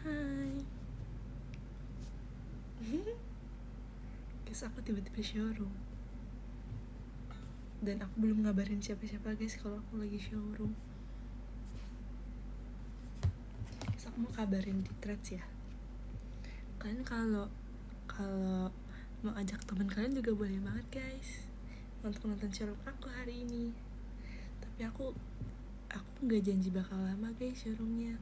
Hai. Guys, aku tiba-tiba showroom. Dan aku belum ngabarin siapa-siapa guys kalau aku lagi showroom. Guys, aku mau kabarin di threads ya. Kalian kalau mau ajak teman kalian juga boleh banget guys untuk nonton showroom aku hari ini. Tapi aku nggak janji bakal lama guys showroomnya.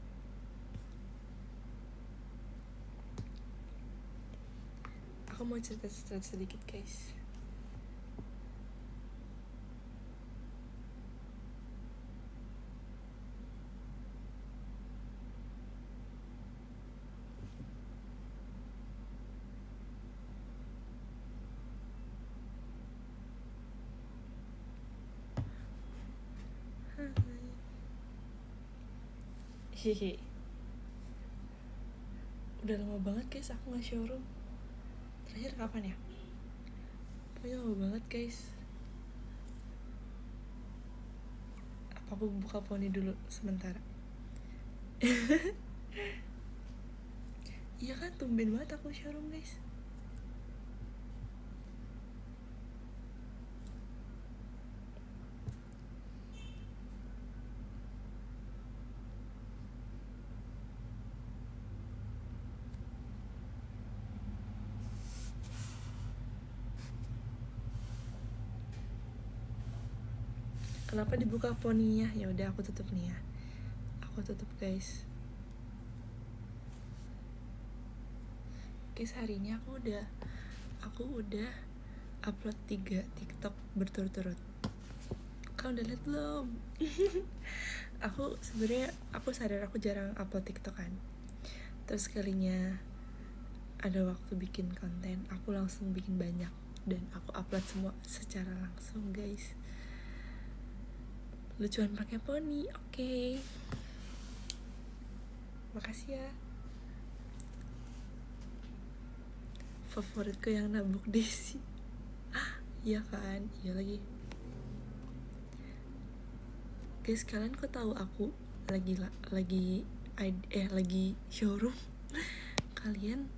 Aku mau cerita sedikit guys. Hehe. Udah lama banget guys aku nggak showroom. Terakhir kapan ya? Pokoknya lama banget guys. Apa aku buka poni dulu sementara? Iya kan, tumben banget aku showroom guys. Kenapa dibuka poninya? Ya udah aku tutup nih ya. Aku tutup guys. Guys, hari ini aku udah upload 3 TikTok berturut-turut. Kalian udah lihat belum? aku sadar aku jarang upload TikTok kan. Terus kalinya ada waktu bikin konten, aku langsung bikin banyak dan aku upload semua secara langsung guys. Lucuan pakai poni, oke. Makasih ya. Favoritku yang nabuk Desi. Iya kan, iya lagi. Guys, kalian kok tahu aku lagi showroom? Kalian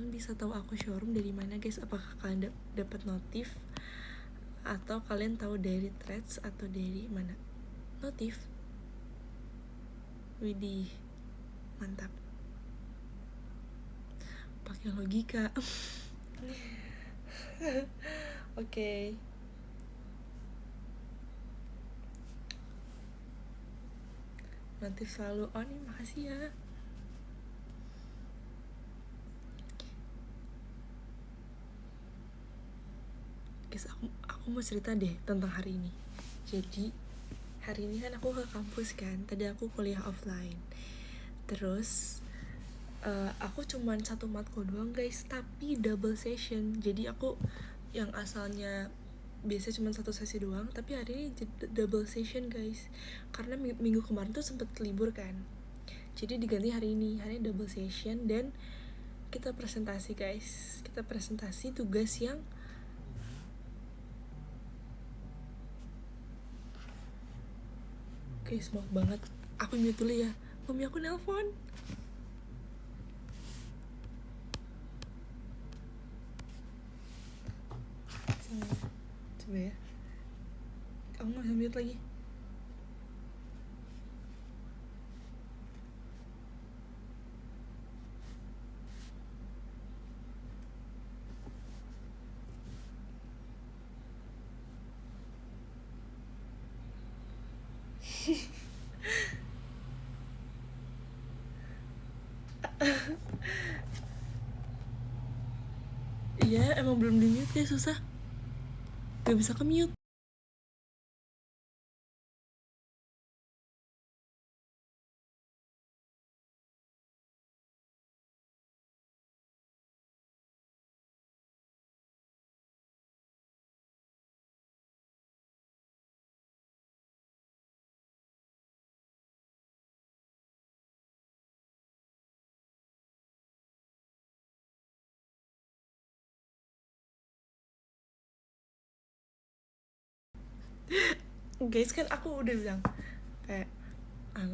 bisa tahu aku showroom dari mana guys? Apakah kalian dapat notif atau kalian tahu dari threads atau dari mana? Notif. Widih, mantap. Pakai logika. Oke. Notif selalu on nih, makasih ya. Guys, aku mau cerita deh tentang hari ini. Jadi hari ini kan aku ke kampus kan. Tadi aku kuliah offline. Terus aku cuman 1 matkul doang guys, tapi double session. Jadi aku yang asalnya biasa cuma 1 sesi doang, tapi hari ini double session guys. Karena minggu kemarin tuh sempet libur kan. Jadi diganti hari ini double session dan kita presentasi guys. Kita presentasi tugas yang guys, maaf banget. Aku mute dulu ya. Mami aku nelpon. Coba ya. Aku nggak bisa mute lagi. Iya, emang belum di mute guys, susah. Gak bisa ke mute. Guys, kan aku udah bilang kayak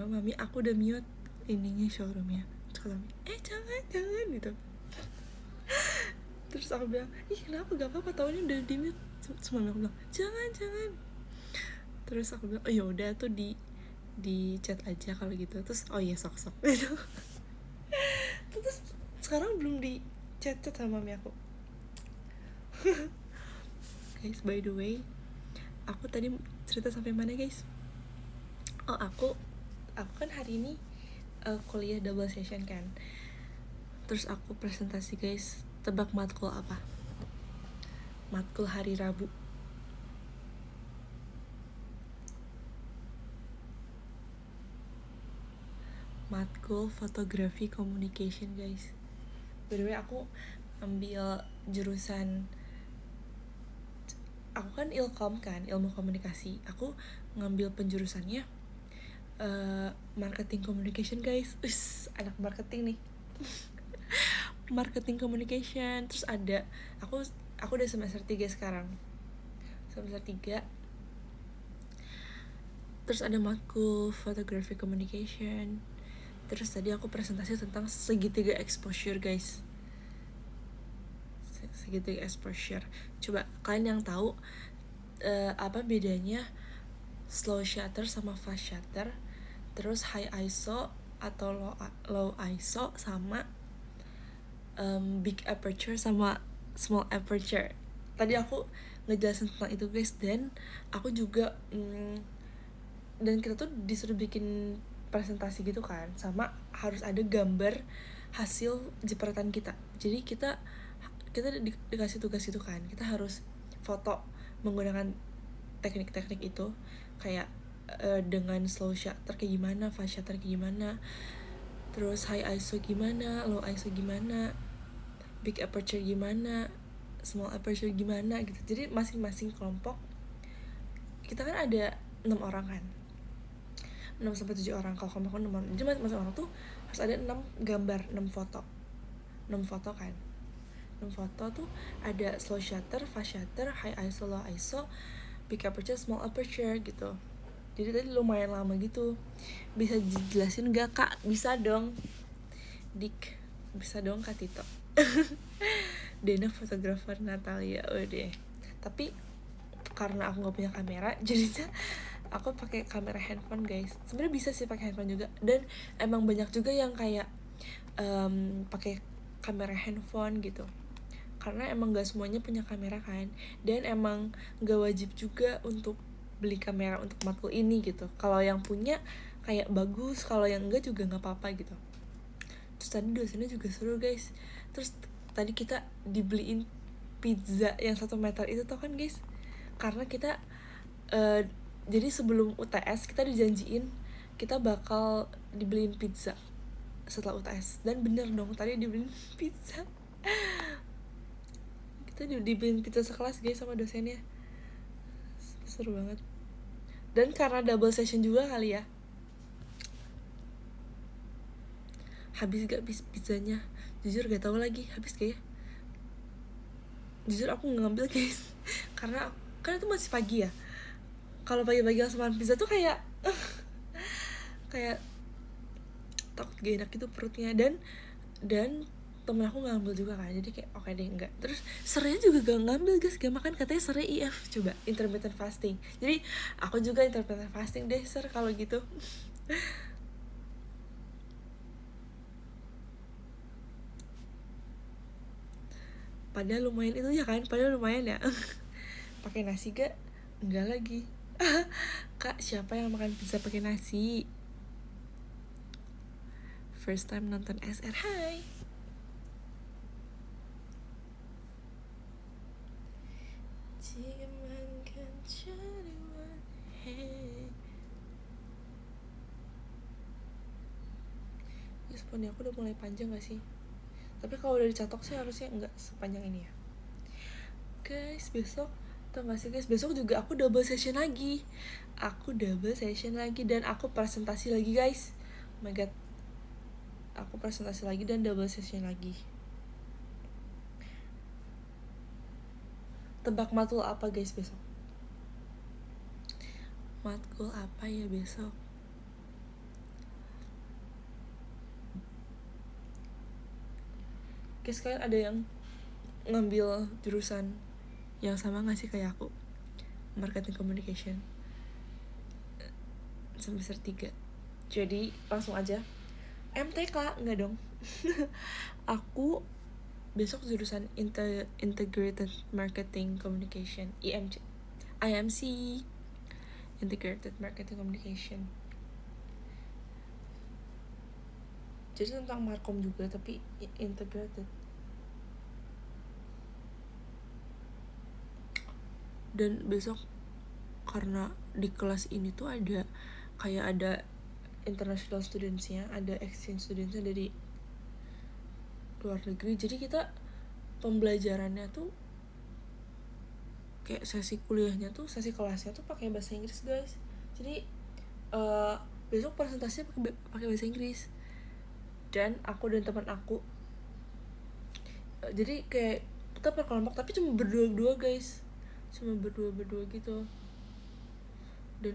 sama mami, aku udah mute ininya showroomnya. Terus kata mami, jangan gitu. Terus aku bilang, ih kenapa, gak apa-apa, tahunnya udah di mute. Terus mami aku bilang, jangan. Terus aku bilang, oh yaudah tuh di chat aja kalau gitu. Terus oh iya sok gitu. Terus sekarang belum di chat sama mami aku. Guys, by the way, aku tadi cerita sampai mana guys? Oh, aku kan hari ini kuliah double session kan. Terus aku presentasi guys. Tebak matkul apa? Matkul hari Rabu. Matkul fotografi communication guys. By the way, aku ambil jurusan, aku kan ilkom kan, ilmu komunikasi. Aku ngambil penjurusannya marketing communication guys. Anak marketing nih. Marketing communication. Terus ada aku udah semester 3 sekarang. Semester 3. Terus ada matkul photography communication. Terus tadi aku presentasi tentang segitiga exposure guys. Segitiga exposure. Coba kalian yang tahu apa bedanya slow shutter sama fast shutter, terus high ISO atau low ISO, sama big aperture sama small aperture. Tadi aku ngejelasin tentang itu guys. Dan aku juga dan kita tuh disuruh bikin presentasi gitu kan, sama harus ada gambar hasil jepretan kita. Jadi kita dikasih tugas itu kan, kita harus foto menggunakan teknik-teknik itu, kayak dengan slow shutter kayak gimana, fast shutter kayak gimana, terus high ISO gimana, low ISO gimana, big aperture gimana, small aperture gimana gitu. Jadi masing-masing kelompok kita kan ada 6 orang kan, 6-7 orang. Kalau kelompok 6 orang, jadi masing-masing orang tuh harus ada 6 gambar, 6 foto kan. 6 foto tuh ada slow shutter, fast shutter, high ISO, low ISO, big aperture, small aperture gitu. Jadi tadi lumayan lama gitu. Bisa dijelasin gak kak? Bisa dong Dik, bisa dong Kak Tito. Dena fotografer Natalia, udah. Tapi karena aku nggak punya kamera, jadinya aku pakai kamera handphone guys. Sebenarnya bisa sih pakai handphone juga, dan emang banyak juga yang kayak pakai kamera handphone gitu, karena emang gak semuanya punya kamera kan, dan emang gak wajib juga untuk beli kamera untuk matkul ini gitu. Kalau yang punya kayak bagus, kalau yang enggak juga nggak apa-apa gitu. Terus tadi dosennya juga seru guys. Terus tadi kita dibeliin pizza yang 1 meter itu tau kan guys, karena kita jadi sebelum UTS kita dijanjiin kita bakal dibeliin pizza setelah UTS, dan bener dong tadi dibeliin pizza. Kita dibeliin pizza sekelas guys sama dosennya. Seru banget. Dan karena double session juga kali ya, habis gak pizzanya? Jujur gak tahu lagi habis gak ya. Jujur aku gak ngambil guys karena kan itu masih pagi ya. Kalau pagi-pagi langsung makan pizza tuh kayak kayak takut gak enak gitu perutnya. Dan temen aku gak ngambil juga kan, jadi kayak oke deh enggak. Terus serenya juga gak ngambil guys, gak makan, katanya sernya IF. Coba intermittent fasting. Jadi aku juga intermittent fasting deh ser kalau gitu. Padahal lumayan itu ya kan, padahal lumayan ya. Pakai nasi gak? Enggak lagi. Kak, siapa yang makan pizza pakai nasi? First time nonton SR, hai. Responnya aku udah mulai panjang gak sih? Tapi kalau udah dicatok sih harusnya enggak sepanjang ini ya. Guys, besok tau gak sih guys, besok juga aku double session lagi. Dan aku presentasi lagi guys. Oh my god, aku presentasi lagi dan double session lagi. Tebak matkul apa guys besok? Matkul apa ya besok? guys, kalian ada yang ngambil jurusan yang sama gak sih kayak aku, marketing communication semester 3? Jadi langsung aja MTK, enggak dong. Aku besok jurusan Integrated Marketing Communication, IMC, Integrated Marketing Communication. Jadi tentang markom juga tapi integrated. Dan besok karena di kelas ini tuh ada kayak ada international studentsnya, ada exchange studentsnya dari luar negeri. Jadi kita pembelajarannya tuh kayak sesi kuliahnya tuh, sesi kelasnya tuh pakai bahasa Inggris guys. Jadi besok presentasinya pakai bahasa Inggris. Dan aku dan teman aku jadi kayak kita per kelompok tapi cuma berdua guys, cuma berdua gitu. Dan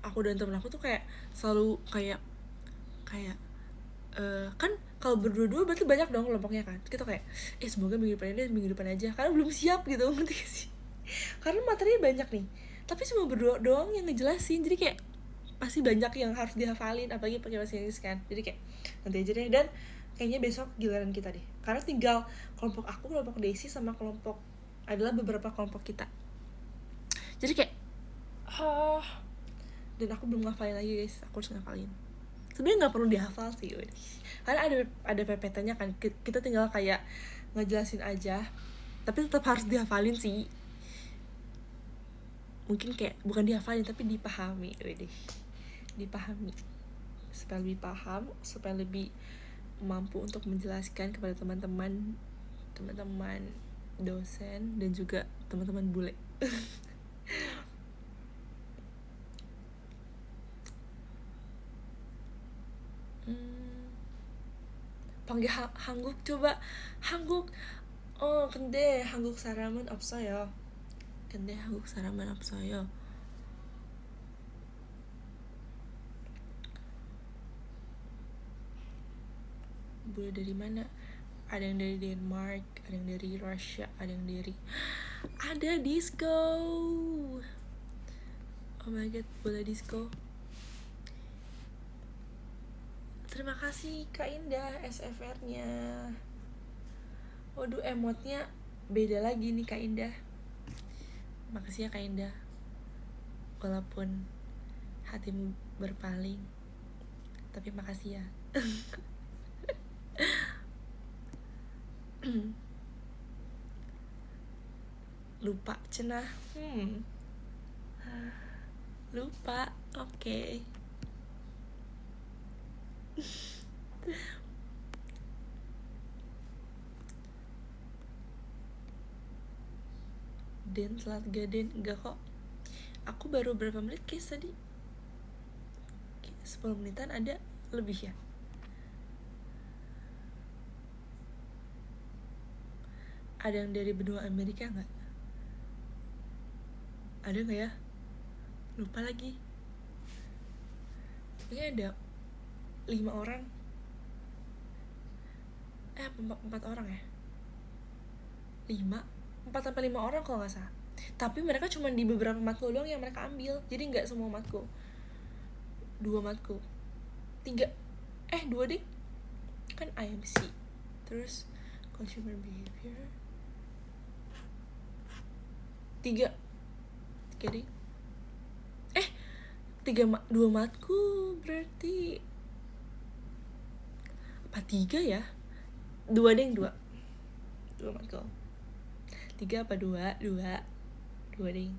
aku dan teman aku tuh kayak selalu kayak kan kalau berdua berarti banyak dong kelompoknya kan. Kita kayak semoga minggu depan aja karena belum siap gitu, ngerti gak sih? Karena materinya banyak nih tapi cuma berdua doang yang ngejelasin, jadi kayak pasti banyak yang harus dihafalin, apalagi pakai bahasa Inggris kan. Jadi kayak nanti aja deh. Dan kayaknya besok giliran kita deh, karena tinggal kelompok aku, kelompok Daisy, sama kelompok adalah beberapa kelompok kita. Jadi kayak dan aku belum ngafalin lagi guys, aku harus ngafalin. Sebenarnya nggak perlu dihafal sih, karena ada PPT-nya kan, kita tinggal kayak ngejelasin aja, tapi tetap harus dihafalin sih. Mungkin kayak bukan dihafalin tapi dipahami, dipahami supaya lebih paham, supaya lebih mampu untuk menjelaskan kepada teman-teman dosen dan juga teman-teman bule. panggil 한국 coba. 한국 근데 한국 사람은 없어요. Bule dari mana? Ada yang dari Denmark, ada yang dari Russia, ada disco. Oh my god, bule disco. Terima kasih Kak Indah SFR-nya. Waduh, emotnya beda lagi nih Kak Indah. Makasih ya Kak Indah. Walaupun hatimu berpaling, tapi makasih ya. Lupa cenah. Lupa. Oke. Den telat gak Den? Enggak kok. Aku baru berapa menit guys tadi? 10 menitan ada lebih ya. Ada yang dari benua Amerika nggak? Ada nggak ya? Lupa lagi. Kayaknya ada 5 orang. 4 orang ya? 4-5 orang kalau nggak salah. Tapi mereka cuma di beberapa matkul doang yang mereka ambil. Jadi nggak semua matkul. 2 matkul. 2 deh. Kan IMC. Terus consumer behavior. 3 deh. 2 matkul berarti apa 3 ya? 2 deh, 2 matkul. 3 apa 2 deh.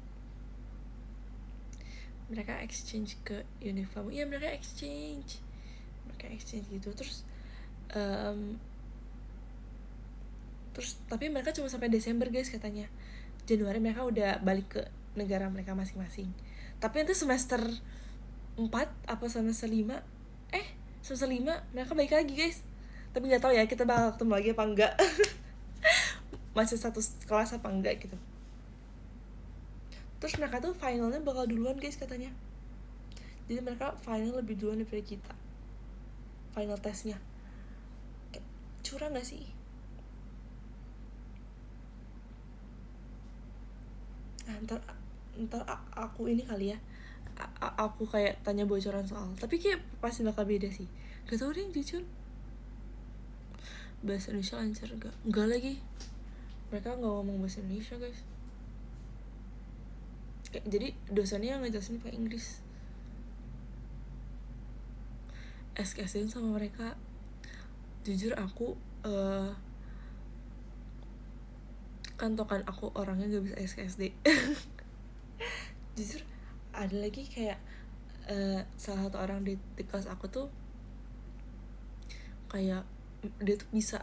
Mereka exchange ke uniform. Iya, mereka exchange gitu. Terus tapi mereka cuma sampai Desember guys katanya. Januari mereka udah balik ke negara mereka masing-masing. Tapi nanti semester 4 apa semester 5 semester 5 mereka balik lagi guys. Tapi nggak tahu ya kita bakal ketemu lagi apa enggak. Masih satu kelas apa enggak gitu. Terus mereka tuh finalnya bakal duluan guys katanya. Jadi mereka final lebih duluan daripada kita. Final testnya. Kayak curang gak sih? Nah, ntar aku ini kali ya, aku kayak tanya bocoran soal, tapi kayak pasti bakal beda sih. Gak tau deh jujur. Bahasa Indonesia lancar enggak lagi, mereka nggak ngomong bahasa Indonesia guys. Jadi dosennya yang ngejelasin pakai Inggris. SKSD sama mereka, jujur aku kantokan aku orangnya gak bisa SKSD. Jujur ada lagi kayak salah satu orang di kelas aku tuh kayak dia tuh bisa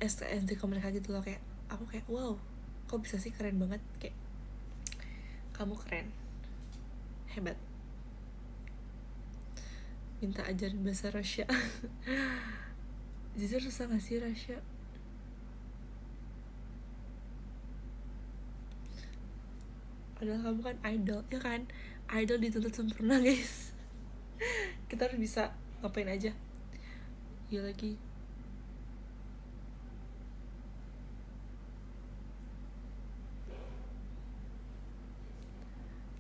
SKSD ke mereka gitu loh. Kayak aku kayak wow, kok bisa sih, keren banget, kayak kamu keren, hebat, minta ajarin bahasa Rusia. Jujur susah gak sih Rusia? Padahal kamu kan idol, ya kan? Idol dituntut sempurna guys. Kita harus bisa ngapain aja. Iya lagi.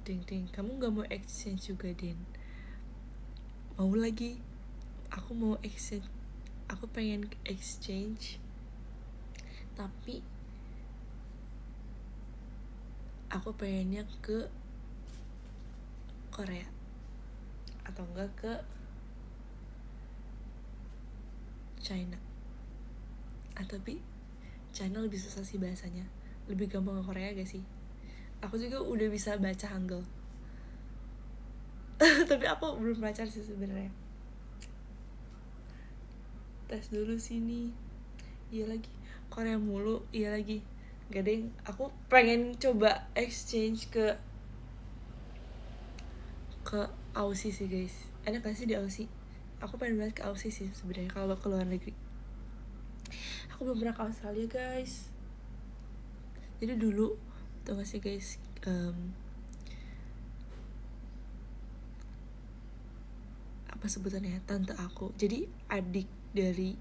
Ding, kamu gak mau exchange juga, Din? Mau lagi. Aku mau exchange. Aku pengen exchange. Tapi aku pengennya ke Korea. Atau enggak ke China. Tapi China lebih susah sih bahasanya. Lebih gampang ke Korea gak sih? Aku juga udah bisa baca Hangul. Tapi aku belum belajar sih sebenarnya. Tes dulu sini. Iya lagi. Korea mulu. Iya lagi. Gak deng. Aku pengen coba exchange ke Aussie sih guys. Enak gak sih di Aussie? Aku pengen banget ke Aussie sih sebenarnya kalau ke luar negeri. Aku belum pernah ke Australia guys. Jadi dulu tau gak sih guys, apa sebutannya, tante aku, jadi adik dari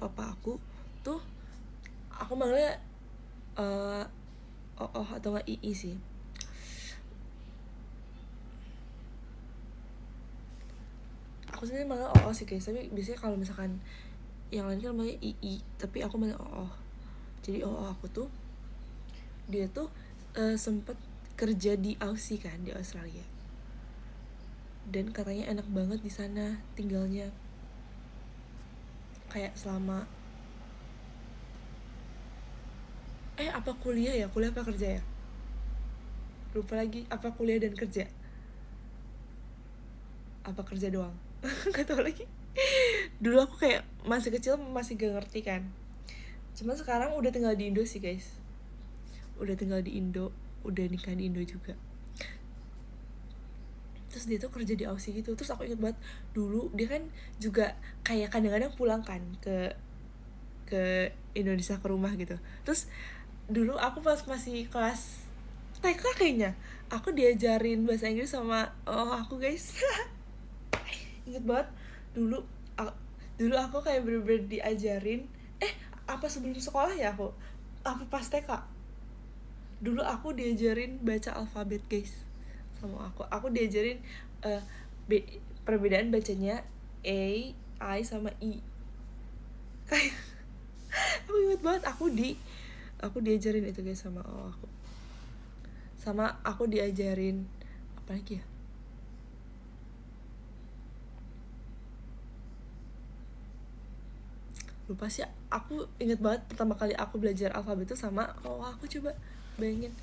papa aku tuh, aku manggilnya oh atau nggak ii sih. Aku sendiri manggil oh sih guys, tapi biasanya kalau misalkan yang lain kan manggilnya ii, tapi aku manggil oh. Jadi aku tuh, dia tuh sempet kerja di Aussie kan, di Australia, dan katanya enak banget di sana tinggalnya, kayak selama apa kuliah apa kerja ya, lupa lagi, apa kuliah dan kerja, apa kerja doang. Gak tau lagi. Dulu aku kayak masih kecil masih gak ngerti kan, cuman sekarang udah tinggal di Indo sih guys, udah tinggal di Indo, udah nikah di Indo juga. Terus dia tuh kerja di Aussie gitu. Terus aku inget banget dulu dia kan juga kayak kadang-kadang pulang kan ke Indonesia, ke rumah gitu. Terus dulu aku pas masih kelas TK kayaknya, aku diajarin bahasa Inggris sama aku guys. Inget banget dulu aku kayak bener-bener diajarin, apa sebelum sekolah ya, aku apa pas TK dulu aku diajarin baca alfabet guys sama aku diajarin perbedaan bacanya A, I sama I. Kayak aku inget banget aku diajarin itu guys sama aku diajarin apa lagi ya, lupa sih. Aku inget banget pertama kali aku belajar alfabet itu sama aku, coba bayangin.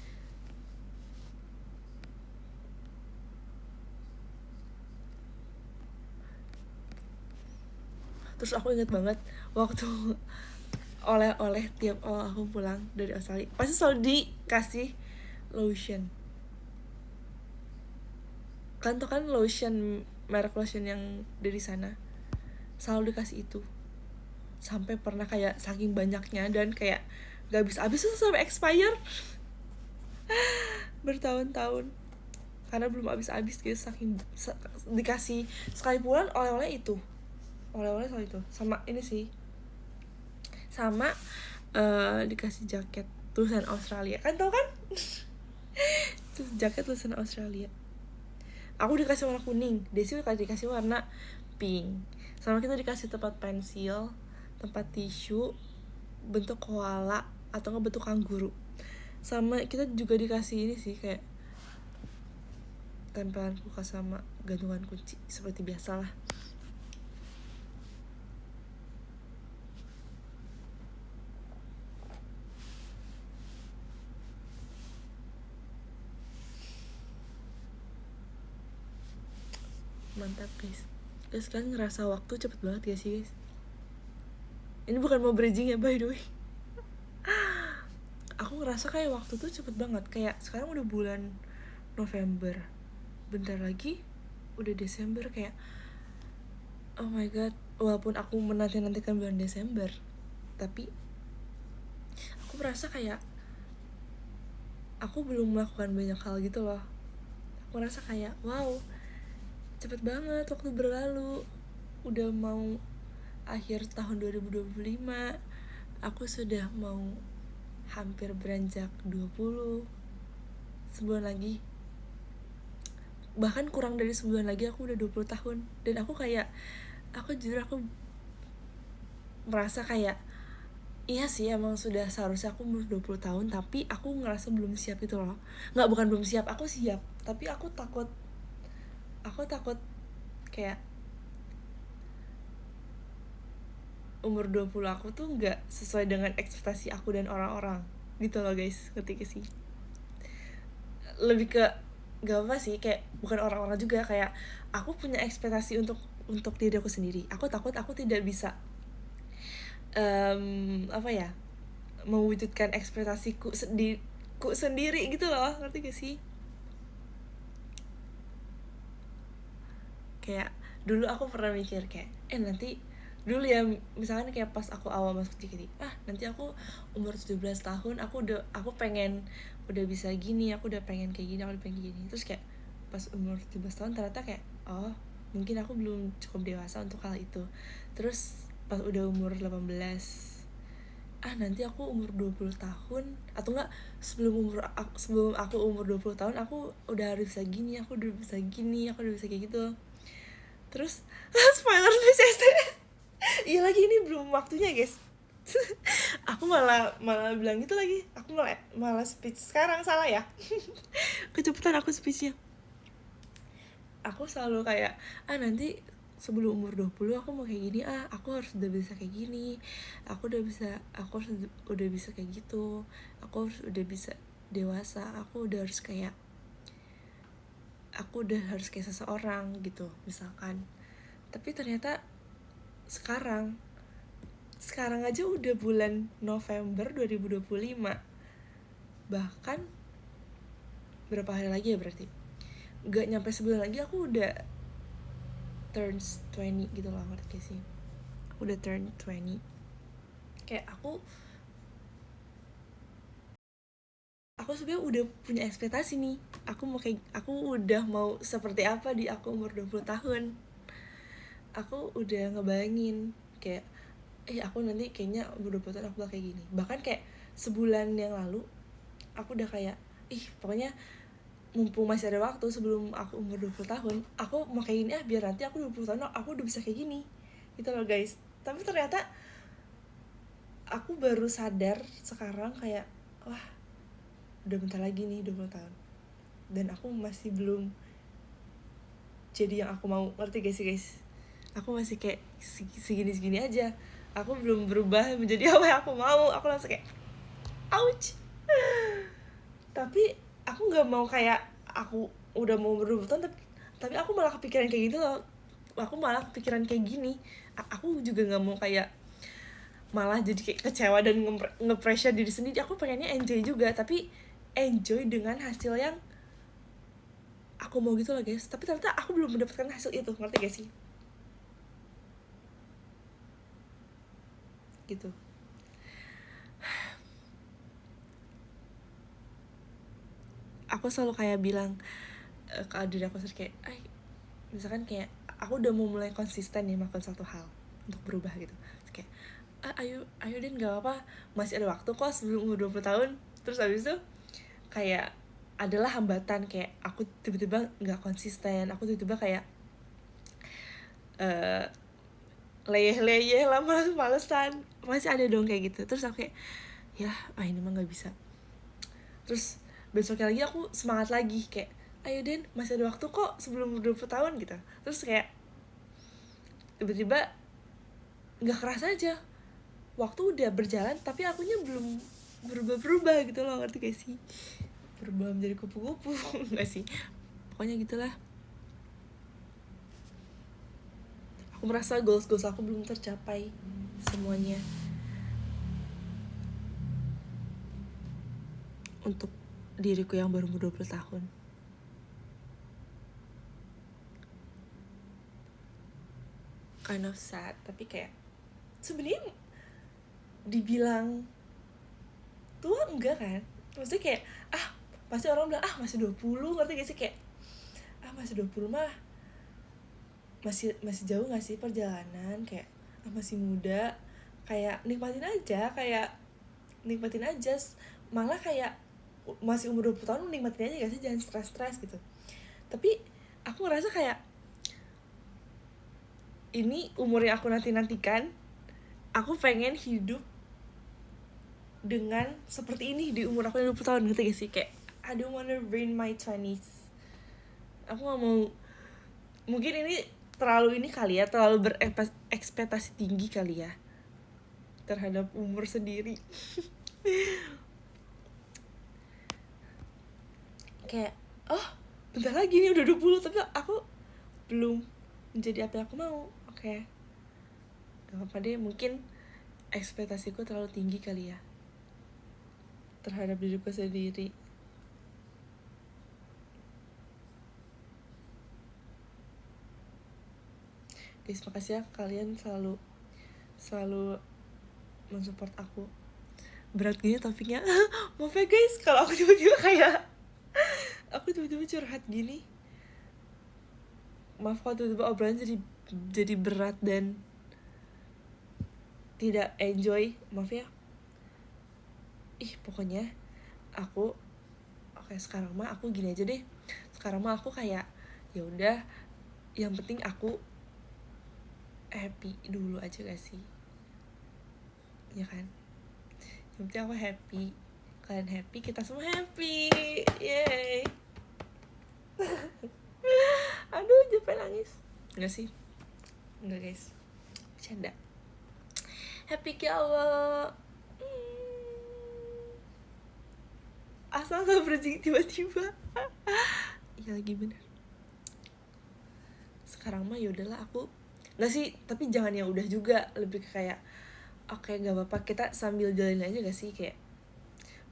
Terus aku inget banget waktu oleh-oleh tiap aku pulang dari Australia pasti selalu dikasih lotion kan, tuh kan lotion, merek lotion yang dari sana selalu dikasih itu, sampai pernah kayak saking banyaknya dan kayak gak habis-habis tuh sampai expire. Bertahun-tahun karena belum habis-habis guys, saking dikasih sekali pulang oleh-oleh itu, oleh-oleh soal itu sama ini sih, sama dikasih jaket tulisan Australia, kan tau kan? Terus jaket tulisan Australia. Aku dikasih warna kuning, Desi dikasih warna pink. Sama kita dikasih tempat pensil, tempat tisu bentuk koala atau nggak bentuk kanguru. Sama kita juga dikasih ini sih, kayak tempelan kulkas sama gantungan kunci seperti biasalah. Mantap guys. Terus kalian ngerasa waktu cepet banget gak sih guys? Ini bukan mau bridging ya by the way. Aku ngerasa kayak waktu tuh cepet banget. Kayak sekarang udah bulan November, bentar lagi udah Desember. Kayak oh my god. Walaupun aku menanti-nantikan bulan Desember, tapi aku merasa kayak aku belum melakukan banyak hal gitu loh. Aku merasa kayak wow, cepet banget waktu berlalu. Udah mau akhir tahun 2025. Aku sudah mau hampir beranjak 20. Sebulan lagi, bahkan kurang dari sebulan lagi aku udah 20 tahun. Dan aku kayak, aku jujur aku merasa kayak iya sih emang sudah seharusnya aku umur 20 tahun, tapi aku ngerasa belum siap gitu loh. Nggak, bukan belum siap, aku siap, tapi aku takut kayak umur 20 aku tuh nggak sesuai dengan ekspektasi aku dan orang-orang gitu loh guys. Ngerti gak sih? Lebih ke gak apa sih, kayak bukan orang-orang juga, kayak aku punya ekspektasi untuk diri aku sendiri. Aku takut aku tidak bisa apa ya, mewujudkan ekspektasiku sendiri gitu loh. Ngerti gak sih? Kayak dulu aku pernah mikir kayak nanti dulu ya, misalkan kayak pas aku awal masuk JKT, nanti aku umur 17 tahun aku pengen udah bisa gini, aku udah pengen kayak gini, aku udah pengen kayak gini. Terus kayak pas umur 17 tahun ternyata kayak oh mungkin aku belum cukup dewasa untuk hal itu. Terus pas udah umur 18, nanti aku umur 20 tahun atau enggak sebelum aku umur 20 tahun aku udah harus bisa gini, aku udah bisa gini, aku udah bisa kayak gitu. Terus spoiler BCST. Iya lagi, ini belum waktunya guys. Aku malah bilang gitu lagi. Aku malah speech sekarang, salah ya. Kecepatan aku speechnya. Aku selalu kayak nanti sebelum umur 20 aku mau kayak gini, aku harus udah bisa kayak gini, aku harus udah bisa kayak gitu, aku harus udah bisa dewasa, aku udah harus kayak seseorang gitu misalkan. Tapi ternyata sekarang aja udah bulan November 2025. Bahkan berapa hari lagi ya, berarti gak nyampe sebulan lagi aku udah turns 20 gitu loh. Ngerti gak sih? Aku udah turn 20. Kayak aku sebenarnya udah punya ekspektasi nih. Aku udah mau seperti apa di aku umur 20 tahun. Aku udah ngebayangin kayak aku nanti kayaknya umur 20 tahun aku bakal kayak gini. Bahkan kayak sebulan yang lalu aku udah kayak pokoknya mumpung masih ada waktu sebelum aku umur 20 tahun, aku mau kayak gini biar nanti aku 20 tahun aku udah bisa kayak gini gitu loh guys. Tapi ternyata aku baru sadar sekarang kayak wah udah bentar lagi nih 20 tahun dan aku masih belum jadi yang aku mau. Ngerti gak sih guys? Aku masih kayak segini aja, aku belum berubah menjadi apa yang aku mau. Aku langsung kayak ouch. Tapi aku nggak mau kayak aku udah mau umur 20 tahun tapi aku malah kepikiran kayak gitu loh. Aku malah kepikiran kayak gini. Aku juga nggak mau kayak malah jadi kayak kecewa dan nge-pressure diri sendiri. Aku pengennya enjoy juga, tapi enjoy dengan hasil yang aku mau gitu loh guys. Tapi ternyata aku belum mendapatkan hasil itu. Ngerti gak sih? Gitu. Aku selalu kayak bilang ke diri aku sendiri kayak misalkan kayak aku udah mau mulai konsisten nih melakukan satu hal untuk berubah gitu. Terus kayak ayo Den, gak apa-apa, masih ada waktu kok sebelum umur 20 tahun. Terus abis itu kayak adalah hambatan, kayak aku tiba-tiba gak konsisten, aku tiba-tiba kayak leyeh-leyeh lah, males-malesan, masih ada dong kayak gitu. Terus aku kayak ya ini mah gak bisa. Terus besoknya lagi aku semangat lagi, kayak ayo Den, masih ada waktu kok sebelum 20 tahun gitu. Terus kayak tiba-tiba gak kerasa aja waktu udah berjalan, tapi akunya belum berubah gitu loh, ngerti gak sih? Berubah menjadi kupu-kupu. Gak sih, pokoknya gitulah. Aku merasa goals aku belum tercapai semuanya untuk diriku yang baru umur 20 tahun. Kind of sad, tapi kayak sebenarnya dibilang tua enggak kan? Maksudnya kayak pasti orang bilang masih 20, ngerti gak sih? Kayak masih 20 mah masih jauh gak sih perjalanan, kayak masih muda, kayak nikmatin aja, malah kayak masih umur 20 tahun nikmatin aja gak sih, jangan stres gitu. Tapi aku ngerasa kayak ini umur yang aku nantikan, aku pengen hidup dengan seperti ini di umur aku yang 20 tahun, ngerti gak sih? Kayak I don't wanna ruin my 20s. Aku gak mau, mungkin ini terlalu kali ya, terlalu berekspektasi tinggi kali ya terhadap umur sendiri. Kayak bentar lagi nih udah 20, tapi aku belum menjadi apa yang aku mau. Oke. Gak apa-apa deh, mungkin ekspektasiku terlalu tinggi kali ya terhadap diriku sendiri. Guys, makasih ya kalian selalu mensupport aku. Berat gini topiknya. Maaf ya guys kalau aku tiba-tiba curhat gini. Maaf kalau tiba-tiba obrolan jadi berat dan tidak enjoy. Maaf ya. Pokoknya aku sekarang mah aku gini aja deh. Sekarang mah aku kayak ya udah, yang penting aku happy dulu aja gak sih? Ya kan? Yang penting aku happy, kalian happy, kita semua happy. Yeay. Aduh, jangan nangis. Enggak sih? Enggak guys, bercanda. Happy ke Allah. Asal gak berhenti tiba-tiba. Ya lagi bener. Sekarang mah yaudahlah aku nggak sih, tapi jangan yang udah juga, lebih kayak oke, gak apa-apa, kita sambil jalanin aja gak sih? Kayak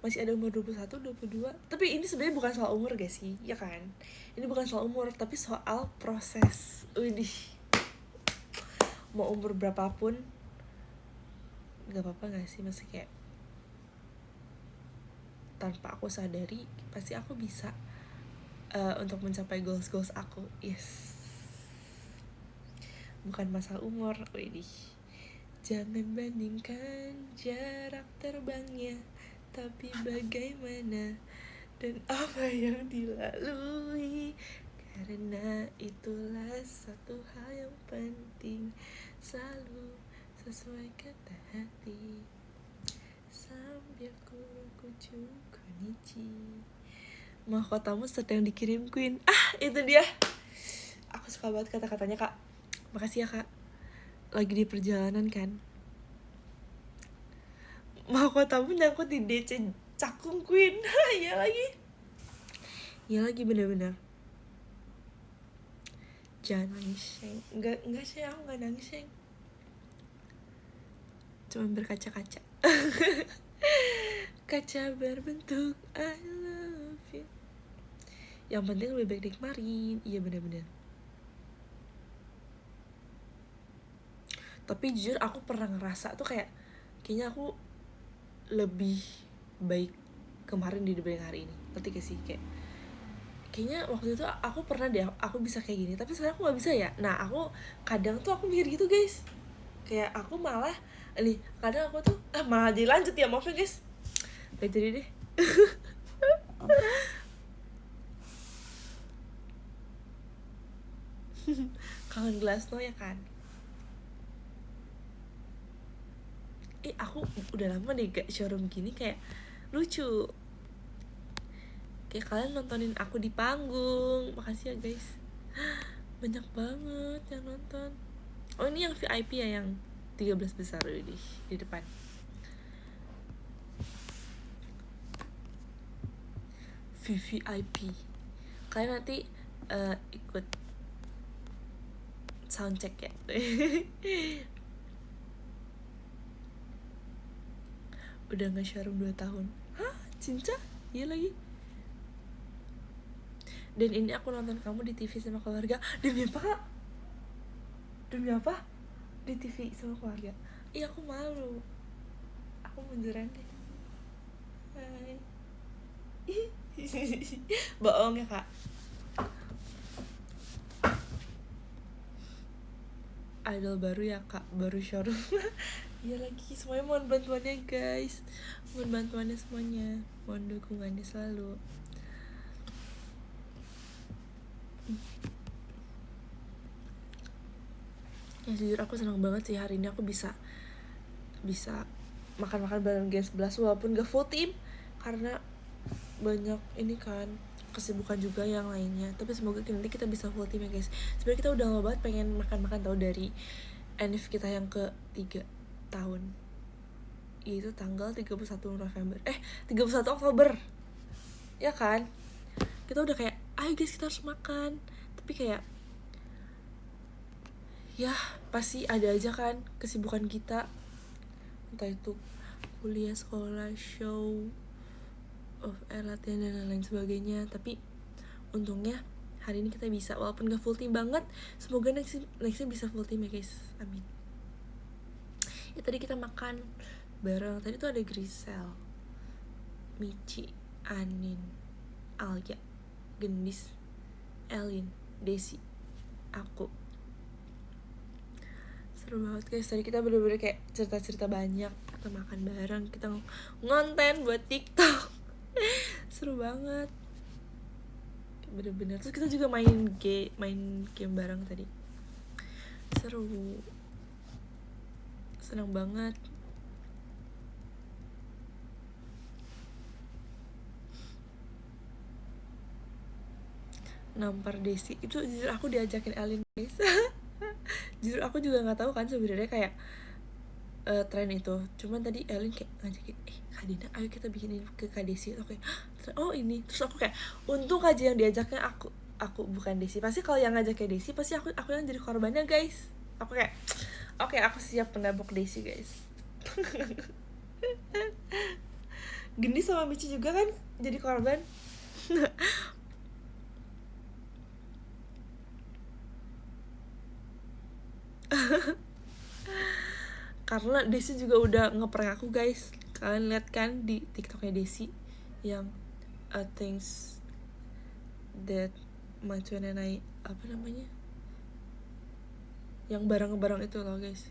masih ada umur 21, 22. Tapi ini sebenarnya bukan soal umur gak sih? Ya kan? Ini bukan soal umur, tapi soal proses. Widih. Mau umur berapapun gak apa-apa gak sih? Masih kayak tanpa aku sadari pasti aku bisa untuk mencapai goals aku. Yes. Bukan masalah umur. Widih. Jangan bandingkan jarak terbangnya, tapi bagaimana dan apa yang dilalui. Karena itulah satu hal yang penting, selalu sesuai kata hati. Sambil kucu konichi, mahkotamu sedang dikirim Queen. Itu dia. Aku suka banget kata-katanya kak. Makasih ya kak. Lagi di perjalanan kan, mahkotamu nyangkut di DC cakung Queen. Iya lagi bener-bener. Jangan nangis Sheng. Enggak sih, aku gak nangis Sheng, cuma berkaca-kaca. Kaca berbentuk I love you. Yang penting lebih baik dari kemarin. Iya bener-bener. Tapi jujur aku pernah ngerasa tuh kayaknya aku lebih baik kemarin dibanding hari ini. Ngerti gak sih? Kayaknya waktu itu aku pernah deh, aku bisa kayak gini, tapi sekarang aku gak bisa ya. Nah aku kadang tuh aku mikir gitu guys, kayak aku malah Ini kadang aku tuh malah jadi lanjut ya, maaf ya guys, gak jadi deh. Kangen Glassno ya kan. Aku udah lama deh gak showroom gini, kayak lucu. Kayak kalian nontonin aku di panggung. Makasih ya guys, banyak banget yang nonton. Oh ini yang VIP ya, yang 13 besar di depan. VVIP. Kalian nanti ikut soundcheck ya. Udah gak showroom 2 tahun. Hah? Cinca? Iya lagi. Dan ini aku nonton kamu di TV sama keluarga. Demi apa kak? Demi apa? Di TV sama keluarga. Iya aku malu. Aku munduran deh. Hai. Bohong ya kak. Idol baru ya kak, baru showroom. Iya lagi, semuanya mohon bantuannya guys. Mohon bantuannya semuanya, mohon dukungannya selalu. Ya jujur aku senang banget sih hari ini aku bisa makan-makan bareng Gen 11 walaupun gak full team karena banyak ini kan kesibukan juga yang lainnya. Tapi semoga nanti kita bisa full team ya guys. Sebenarnya kita udah lama banget pengen makan-makan tau dari NF kita yang ke-3 tahun. Itu tanggal 31 November 31 Oktober ya kan. Kita udah kayak ayo guys kita harus makan, tapi kayak ya pasti ada aja kan kesibukan kita, entah itu kuliah, sekolah, show of air, latihan dan lain-lain sebagainya. Tapi untungnya hari ini kita bisa, walaupun gak full team banget. Semoga nextnya bisa full team ya guys, amin. Ya tadi kita makan bareng, tadi tuh ada Grisel, Michi, Anin, Alia, Gendis, Elin, Desi, aku. Seru banget guys, tadi kita bener-bener kayak cerita-cerita banyak. Kita makan bareng, kita ngonten buat TikTok. Seru banget bener-bener. Terus kita juga main game bareng tadi. Seru, senang banget. Nampar Desi itu jujur aku diajakin Elin guys. Jujur aku juga nggak tahu kan sebenarnya kayak tren itu. Cuman tadi Elin kayak ngajakin Kak Dina ayo kita bikinin ke Kak Desi. Oke, oh ini. Terus aku kayak untung aja yang diajaknya aku bukan Desi. Pasti kalau yang ngajaknya Desi pasti aku yang jadi korbannya guys. Aku kayak oke, aku siap menabok Desi guys. Gendis sama Michi juga kan jadi korban. Karena Desi juga udah ngeprank aku guys. Kalian lihat kan di TikToknya Desi yang things that my twin and I, apa namanya, yang barang-barang itu loh guys,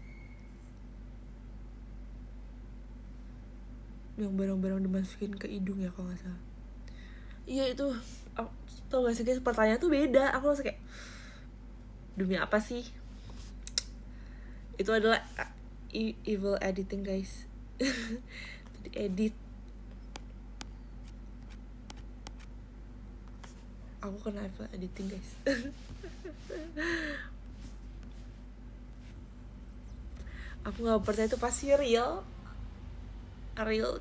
yang barang-barang dimasukin ke hidung ya kalau nggak salah. Iya itu, tau gak sih guys, pertanyaan tuh beda. Aku langsung kayak demi apa sih. Itu adalah evil editing guys. Jadi edit. Aku kena evil editing guys. Aku gak percaya itu pasti real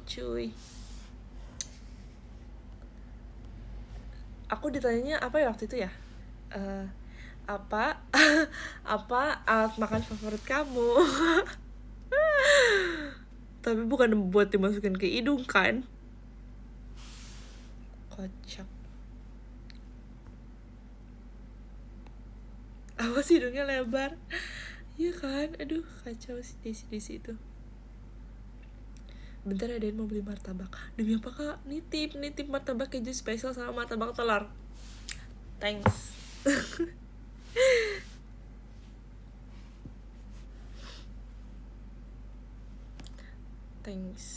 cuy. Aku ditanyanya apa ya waktu itu ya, apa alat makan favorit kamu. Tapi bukan buat dimasukin ke hidung kan. Kocak. Apa sih hidungnya lebar. Iya kan, aduh kacau sih Desi itu. Bentar ada yang mau beli martabak. Demi apa kak? Nitip martabak keju spesial sama martabak telur. Thanks. Thanks.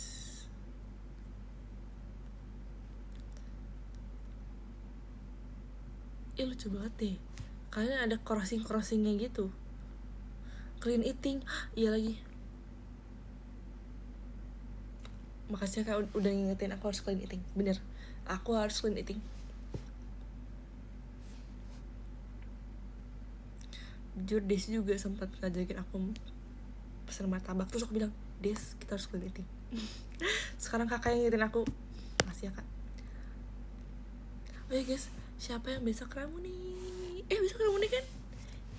Lucu banget deh, kalian ada crossingnya gitu. Clean eating, iya lagi. Makasih kak udah ngingetin aku harus clean eating. Bener, aku harus clean eating. Jujur Des juga sempat ngajakin aku pesan martabak, terus aku bilang, Des kita harus clean eating. Sekarang kakak yang ngingetin aku. Makasih ya kak. Oh ya guys, siapa yang besok Ramune? Besok Ramune kan?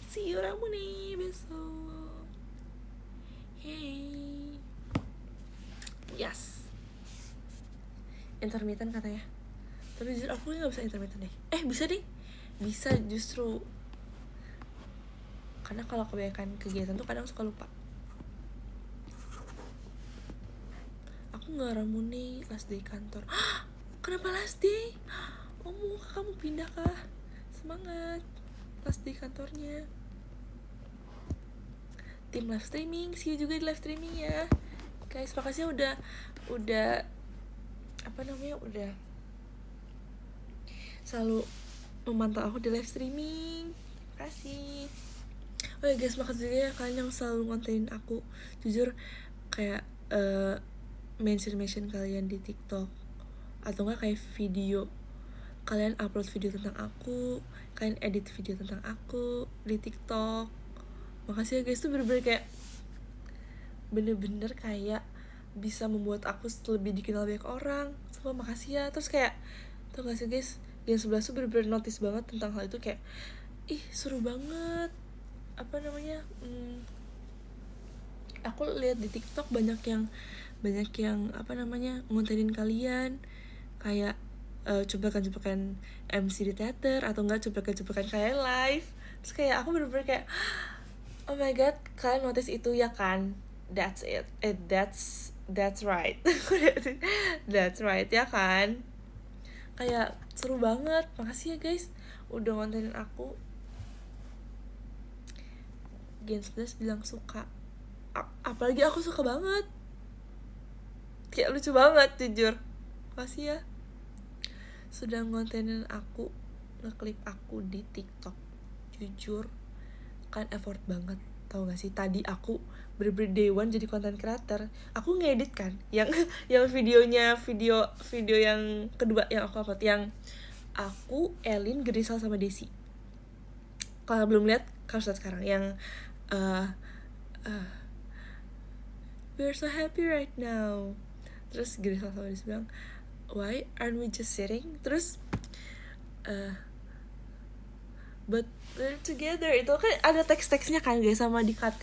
See you Ramune besok. Hey. Yes. Intermittent katanya. Tapi jujur aku gak bisa intermittent deh. Bisa deh. Bisa justru. Karena kalau kebanyakan kegiatan tuh kadang suka lupa. Aku gak Ramune last day kantor. Kenapa last day? Kamu pindah kah? Semangat last day kantornya. Tim live streaming, see you juga di live streaming ya guys. Makasih udah udah selalu memantau aku di live streaming. Makasih. Oh ya guys, makasih juga ya kalian yang selalu ngontenin aku. Jujur kayak mention kalian di TikTok, atau enggak kayak video, kalian upload video tentang aku, kalian edit video tentang aku di TikTok. Makasih ya guys, tuh bener-bener kayak bener-bener kayak bisa membuat aku lebih dikenal banyak orang. Semua makasih ya. Terus kayak tau gak sih guys, Gen 11 tuh bener-bener notice banget tentang hal itu. Kayak seru banget. Aku lihat di TikTok banyak yang ngontenin kalian kayak cobakan MC di teater, atau enggak cobakan kalian live. Terus kayak aku bener-bener kayak oh my god, kalian notice itu ya kan? That's it. That's right. That's right ya kan? Kayak seru banget. Makasih ya guys udah ngontenin aku. Gen 11 bilang suka. Apalagi aku suka banget. Kayak lucu banget jujur. Makasih ya sudah ngontenin aku, ngeklip aku di TikTok. Jujur kan effort banget, tau gak sih? Tadi aku bener-bener day one jadi content creator. Aku ngedit kan yang videonya video yang kedua yang aku upload, yang aku, Elin, Grisel sama Desi. Kalau belum lihat harus lihat sekarang, yang we're so happy right now. Terus Grisel sama Desi bilang, why aren't we just sitting? Terus but we're together. Itu kan ada teks-teksnya kan guys, sama di cut.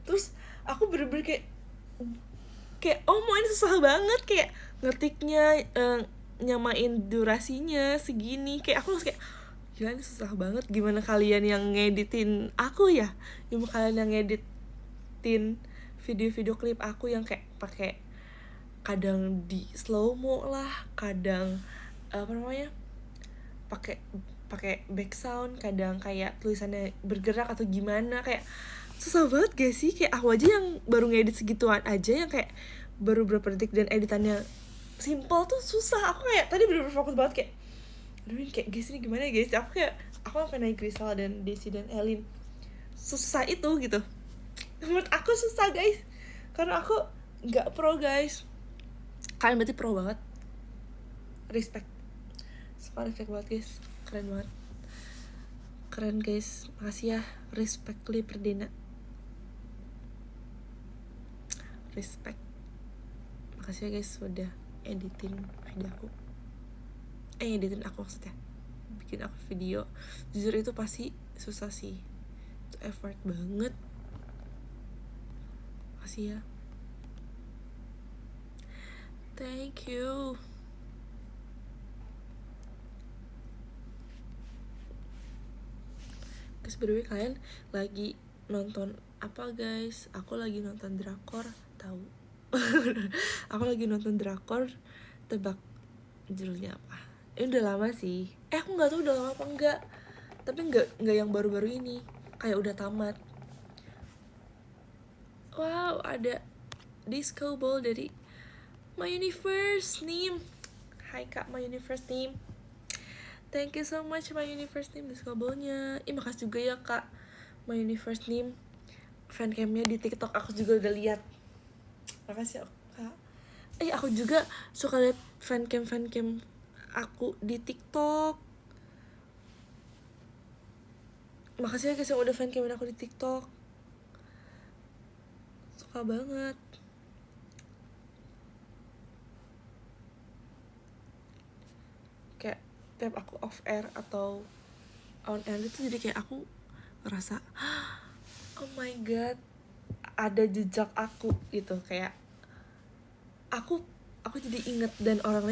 Terus aku bener-bener kayak oh mau ini susah banget, kayak ngetiknya, nyamain durasinya segini. Kayak aku harus kayak gila ini susah banget. Gimana kalian yang ngeditin aku ya? Gimana kalian yang ngeditin video-video klip aku yang kayak pakai kadang di slow mo lah, kadang pakai back sound, kadang kayak tulisannya bergerak atau gimana. Kayak susah banget gak sih? Kayak aku aja yang baru ngedit segituan aja, yang kayak baru berapa detik dan editannya simple tuh susah. Aku kayak tadi bener-bener fokus banget kayak aduh ini kayak guys ini gimana ya guys. Aku sampai naik Grisel dan Desi dan Elin, susah itu gitu. Menurut aku susah guys, karena aku gak pro guys. Kalian berarti pro banget. Respect banget guys, keren guys. Makasih ya, respect li Perdena, respect. Makasih ya guys udah editin video aku, editin aku maksudnya, bikin aku video. Jujur itu pasti susah sih, itu effort banget. Makasih ya, thank you. Guys, by the way, kalian lagi nonton apa guys? Aku lagi nonton drakor, tahu? Aku lagi nonton drakor, tebak judulnya apa? Ini udah lama sih. Aku nggak tahu udah lama apa enggak. Tapi nggak yang baru-baru ini. Kayak udah tamat. Wow, ada Disco Ball dari My Universe Nim. Hai Kak My Universe Nim, thank you so much My Universe Nim Disco Ball-nya. Makasih juga ya Kak My Universe Nim, fancamnya di TikTok aku juga udah lihat. Makasih ya Kak. Aku juga suka lihat fancam aku di TikTok. Makasih ya guys yang udah fancamin aku di TikTok. Suka banget. Kayak tiap aku off air atau on air itu jadi kayak aku ngerasa oh my god, ada jejak aku gitu. Kayak aku jadi inget, dan orang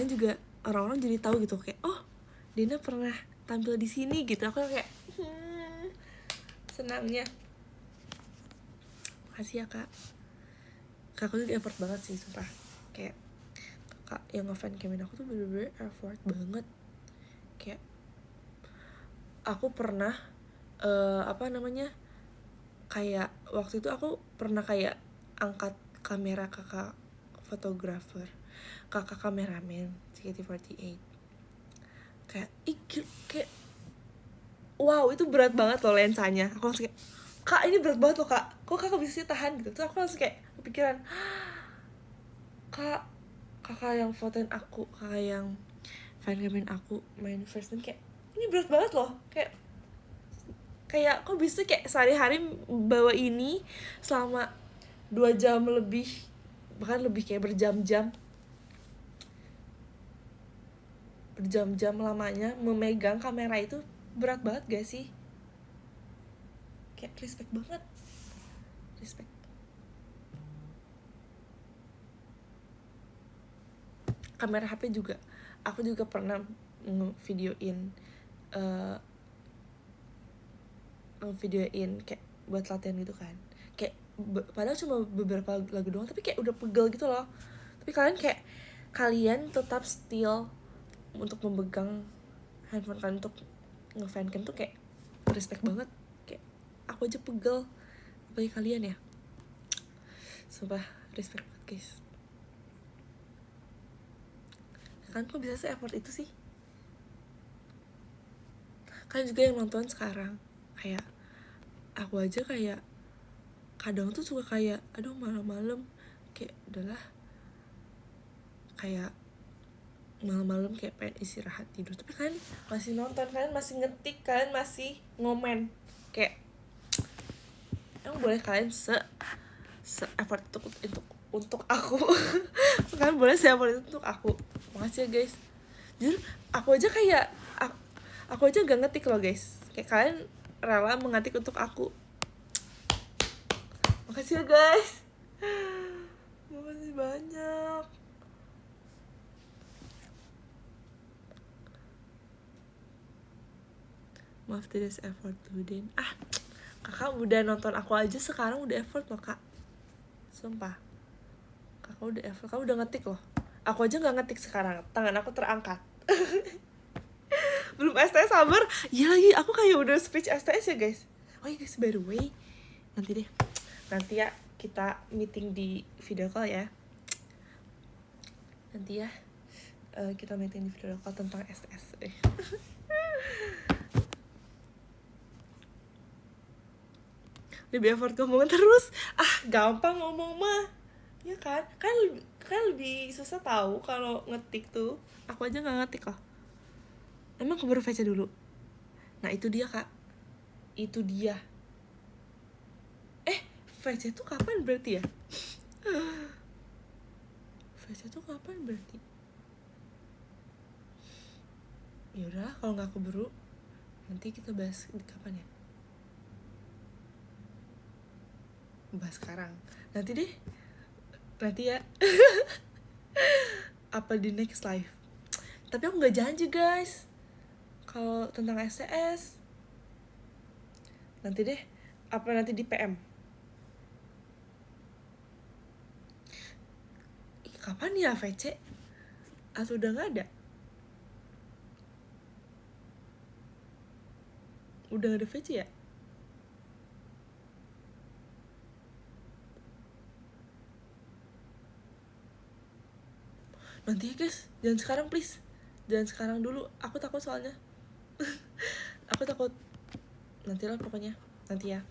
jadi tahu gitu, kayak oh Dina pernah tampil di sini gitu. Aku kayak senangnya. Makasih ya Kak. Kakak juga effort banget sih sumpah. Kayak Kak yang nge-fancamin aku tuh bener-bener effort banget. Kayak aku pernah kayak waktu itu aku pernah kayak angkat kamera kakak fotografer, kakak kameramen JKT48. Kayak wow, itu berat banget loh lensanya. Aku langsung kayak, Kak ini berat banget loh Kak, kok kakak bisa sih tahan gitu. Terus aku langsung kayak kepikiran, kakak yang fotoin aku, kakak yang fancamin aku main first time, kayak ini berat banget loh. Kayak kok bisa kayak sehari-hari bawa ini selama 2 jam lebih, bahkan lebih, kayak berjam-jam lamanya memegang kamera itu berat banget gak sih? Kayak respect banget, respect. Kamera HP juga, aku juga pernah ngevideoin kayak buat latihan gitu kan. Kayak padahal cuma beberapa lagu doang, tapi kayak udah pegel gitu loh. Tapi kalian tetap still untuk memegang handphone kalian untuk nge-fancam tuh kayak respect banget. Kayak aku aja pegel, apalagi kalian ya. Sumpah respect banget guys. Kalian kok bisa se-effort itu sih? Kalian juga yang nonton sekarang, kayak aku aja kayak kadang tuh suka kayak aduh malam-malam kayak udahlah, kayak malam-malam kayak pengen istirahat tidur, tapi kan masih nonton, kalian masih ngetik, kalian masih ngomen. Kayak emang boleh kalian se effort untuk aku. Kalian boleh se effort itu untuk aku. Makasih ya guys. Jujur aku aja kayak aku aja gak ngetik loh guys, kayak kalian rela mengetik untuk aku. Makasih ya guys. Makasih banyak. Maaf tidak se-effort tuh Din. Kakak udah nonton aku aja sekarang udah effort loh Kak. Sumpah, kakak udah effort, kakak udah ngetik loh. Aku aja gak ngetik sekarang, tangan aku terangkat. Belum STS sabar. Iya lagi, aku kayak udah speech STS ya guys. Oh iya guys, by the way, nanti ya kita meeting di video call ya. Nanti ya kita meeting di video call tentang STS. Lebih effort ngomong terus. Gampang ngomong mah, ya kan lebih susah tahu kalau ngetik tuh. Aku aja nggak ngetik loh. Emang aku baru VC dulu. Nah itu dia Kak, itu dia. VC tuh kapan berarti ya? VC tuh kapan berarti? Ya udah, kalau nggak keburu nanti kita bahas di kapan ya? Bahas sekarang. Nanti ya. Apa di next live. Tapi aku nggak janji guys kalau tentang STS. Nanti di PM. Kapan ya VC? Atau udah nggak ada? Udah nggak ada VC ya? Nanti ya guys, jangan sekarang please, jangan sekarang dulu, aku takut soalnya. Aku takut, nanti lah pokoknya, nanti ya.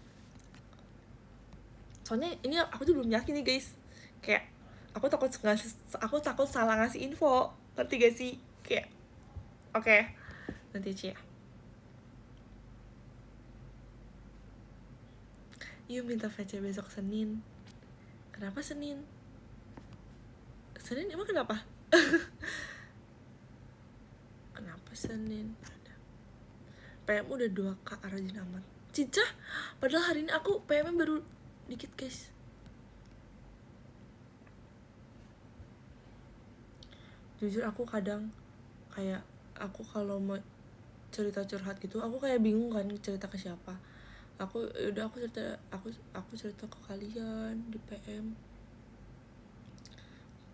Soalnya ini aku tuh belum yakin nih guys, kayak aku takut salah ngasih info, ngerti gak sih? Kayak oke, nanti aja ya. Yuk minta VC besok Senin. Kenapa Senin? Senin emang kenapa? Kenapa Senin? PM udah 2K, rajin amat. Cicah, padahal hari ini aku PM baru dikit guys. Jujur aku kadang kayak aku kalau mau cerita curhat gitu, aku kayak bingung kan cerita ke siapa. Aku cerita ke kalian di PM.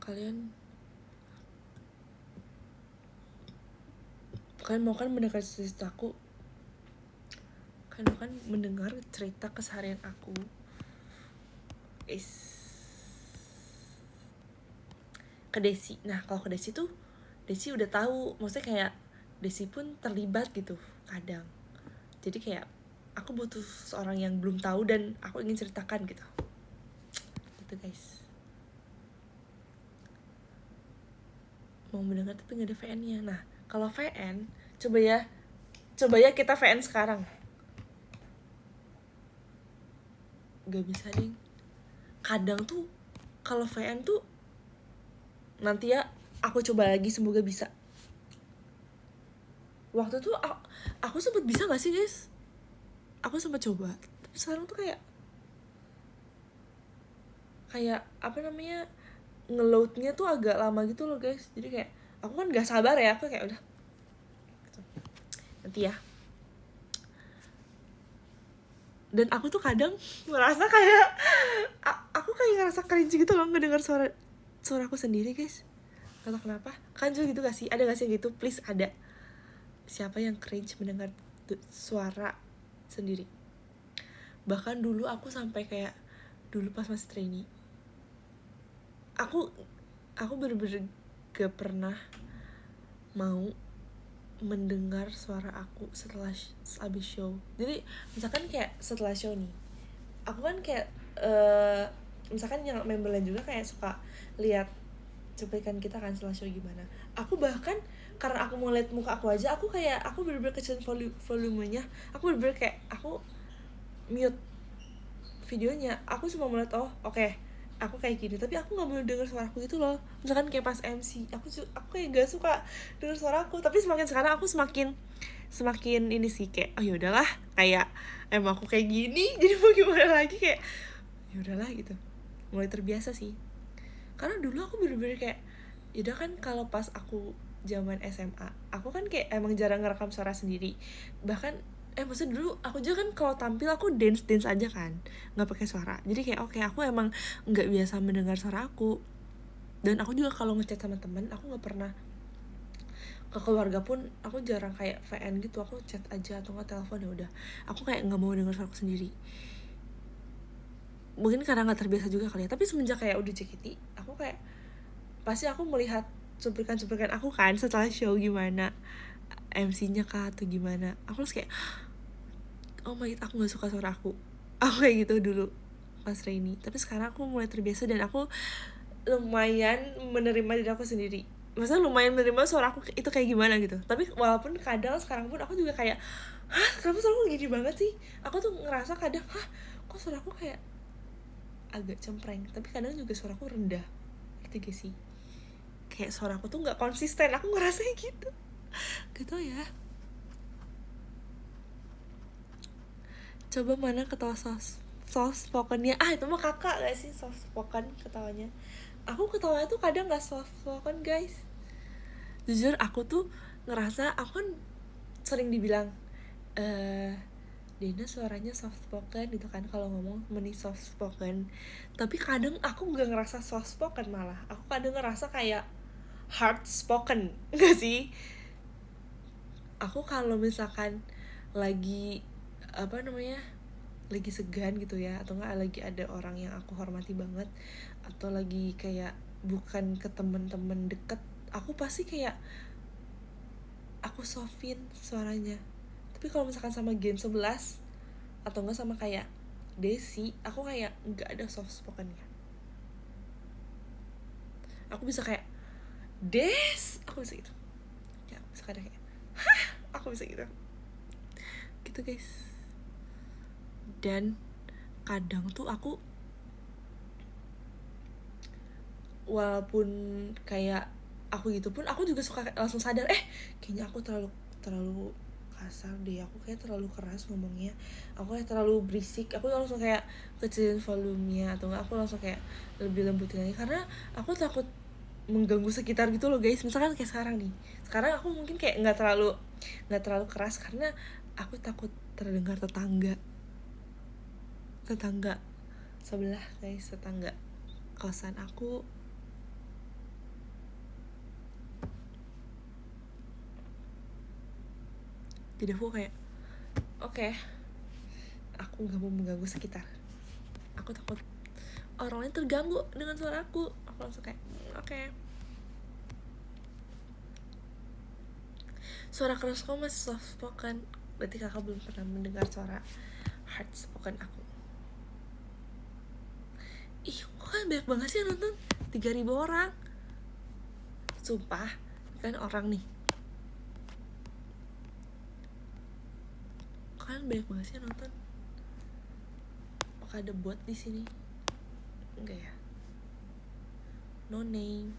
Kalian mau kan mendengar ceritaku, kalian kan mendengar cerita keseharian aku. Ke Desi. Nah kalau ke Desi tuh, Desi udah tahu, maksudnya kayak Desi pun terlibat gitu kadang. Jadi kayak aku butuh seorang yang belum tahu dan aku ingin ceritakan gitu. Gitu guys. Mau mendengar tapi nggak ada VN-nya. Nah kalau VN, coba ya kita VN sekarang. Gak bisa ding. Kadang tuh kalau VN tuh nanti ya aku coba lagi, semoga bisa. Waktu tuh aku sempet bisa gak sih guys? Aku sempet coba, tapi sekarang tuh kayak apa namanya, ngeloadnya tuh agak lama gitu loh guys. Jadi kayak aku kan gak sabar ya, aku kayak udah nanti ya. Dan aku tuh kadang merasa kayak aku kayak ngerasa cringe gitu loh ngedengar suara aku sendiri guys. Gak tau kenapa. Kan juga gitu gak sih? Ada gak sih gitu? Please ada. Siapa yang cringe mendengar suara sendiri? Bahkan dulu aku sampai kayak, dulu pas masih trainee, aku bener-bener gak pernah mau mendengar suara aku setelah abis show. Jadi misalkan kayak setelah show nih, aku kan kayak misalkan yang member lain juga kayak suka lihat cuplikan kita kan setelah show gimana. Aku bahkan karena aku mau lihat muka aku aja, aku bener-bener kecilin volumenya. Aku bener-bener kayak aku mute videonya. Aku cuma melihat oke, aku kayak gini, tapi aku nggak mau denger suaraku gitu loh. Misalkan kayak pas MC, aku kayak gak suka denger suaraku. Tapi semakin sekarang aku semakin ini sih, kayak oh yaudahlah, kayak emang aku kayak gini, jadi mau gimana lagi, kayak yaudahlah gitu. Mulai terbiasa sih. Karena dulu aku bener-bener kayak, yaudah kan kalau pas aku zaman SMA, aku kan kayak emang jarang ngerekam suara sendiri. Bahkan maksudnya dulu aku juga kan kalau tampil aku dance aja kan, nggak pakai suara. Jadi kayak oke, aku emang nggak biasa mendengar suara aku. Dan aku juga kalau ngechat sama teman, aku nggak pernah, ke keluarga pun aku jarang kayak VN gitu. Aku chat aja atau nggak telepon, ya udah. Aku kayak nggak mau dengar suara aku sendiri. Mungkin karena nggak terbiasa juga kali ya. Tapi semenjak kayak udah JKT, aku kayak pasti aku melihat cuplikan aku kan setelah show gimana, MC-nya kah atau gimana. Aku terus kayak oh my god, aku nggak suka suara aku kayak gitu dulu pas trainee. Tapi sekarang aku mulai terbiasa dan aku lumayan menerima diri aku sendiri. Maksudnya lumayan menerima suara aku itu kayak gimana gitu. Tapi walaupun kadang sekarang pun aku juga kayak, kenapa suara aku gini banget sih? Aku tuh ngerasa kadang, kok suara aku kayak agak cempreng. Tapi kadang juga suara aku rendah. Ngerti gak sih? Kayak suara aku tuh gak konsisten. Aku ngerasa gitu. Gitu ya. Coba mana ketawa soft spokennya. Itu mah kakak gak sih soft spoken ketawanya. Aku ketawanya tuh kadang gak soft spoken guys. Jujur aku tuh ngerasa, aku kan sering dibilang Dina suaranya soft spoken gitu kan, kalau ngomong meni soft spoken. Tapi kadang aku gak ngerasa soft spoken, malah aku kadang ngerasa kayak hard spoken. Gak sih? Aku kalau misalkan lagi lagi segan gitu ya, atau nggak lagi ada orang yang aku hormati banget, atau lagi kayak bukan ke temen-temen deket aku pasti kayak aku softin suaranya. Tapi kalau misalkan sama Gen 11 atau enggak sama kayak Desi, aku kayak nggak ada soft spokennya. Aku bisa kayak Des, aku bisa gitu. Ya, aku bisa kadang kayak hah, aku bisa gitu. Gitu guys. Dan kadang tuh aku walaupun kayak aku gitu pun aku juga suka langsung sadar kayaknya aku terlalu kasar deh, aku kayak terlalu keras ngomongnya, aku kayak terlalu berisik, aku langsung kayak kecilin volumenya atau enggak aku langsung kayak lebih lembutin lagi karena aku takut mengganggu sekitar gitu loh guys. Misalkan kayak sekarang aku mungkin kayak nggak terlalu keras karena aku takut terdengar tetangga sebelah guys, tetangga kosan aku. Jadi aku kayak oke, aku nggak mau mengganggu sekitar, aku takut orang lain terganggu dengan suara aku langsung kayak oke. Suara keras kamu masih soft spoken, berarti kakak belum pernah mendengar suara hard spoken aku. Ih, kok kan banyak banget sih yang nonton, 3.000 orang. Sumpah, kan orang nih. Kan banyak banget sih yang nonton. Apakah ada bot di sini? Enggak ya. No name.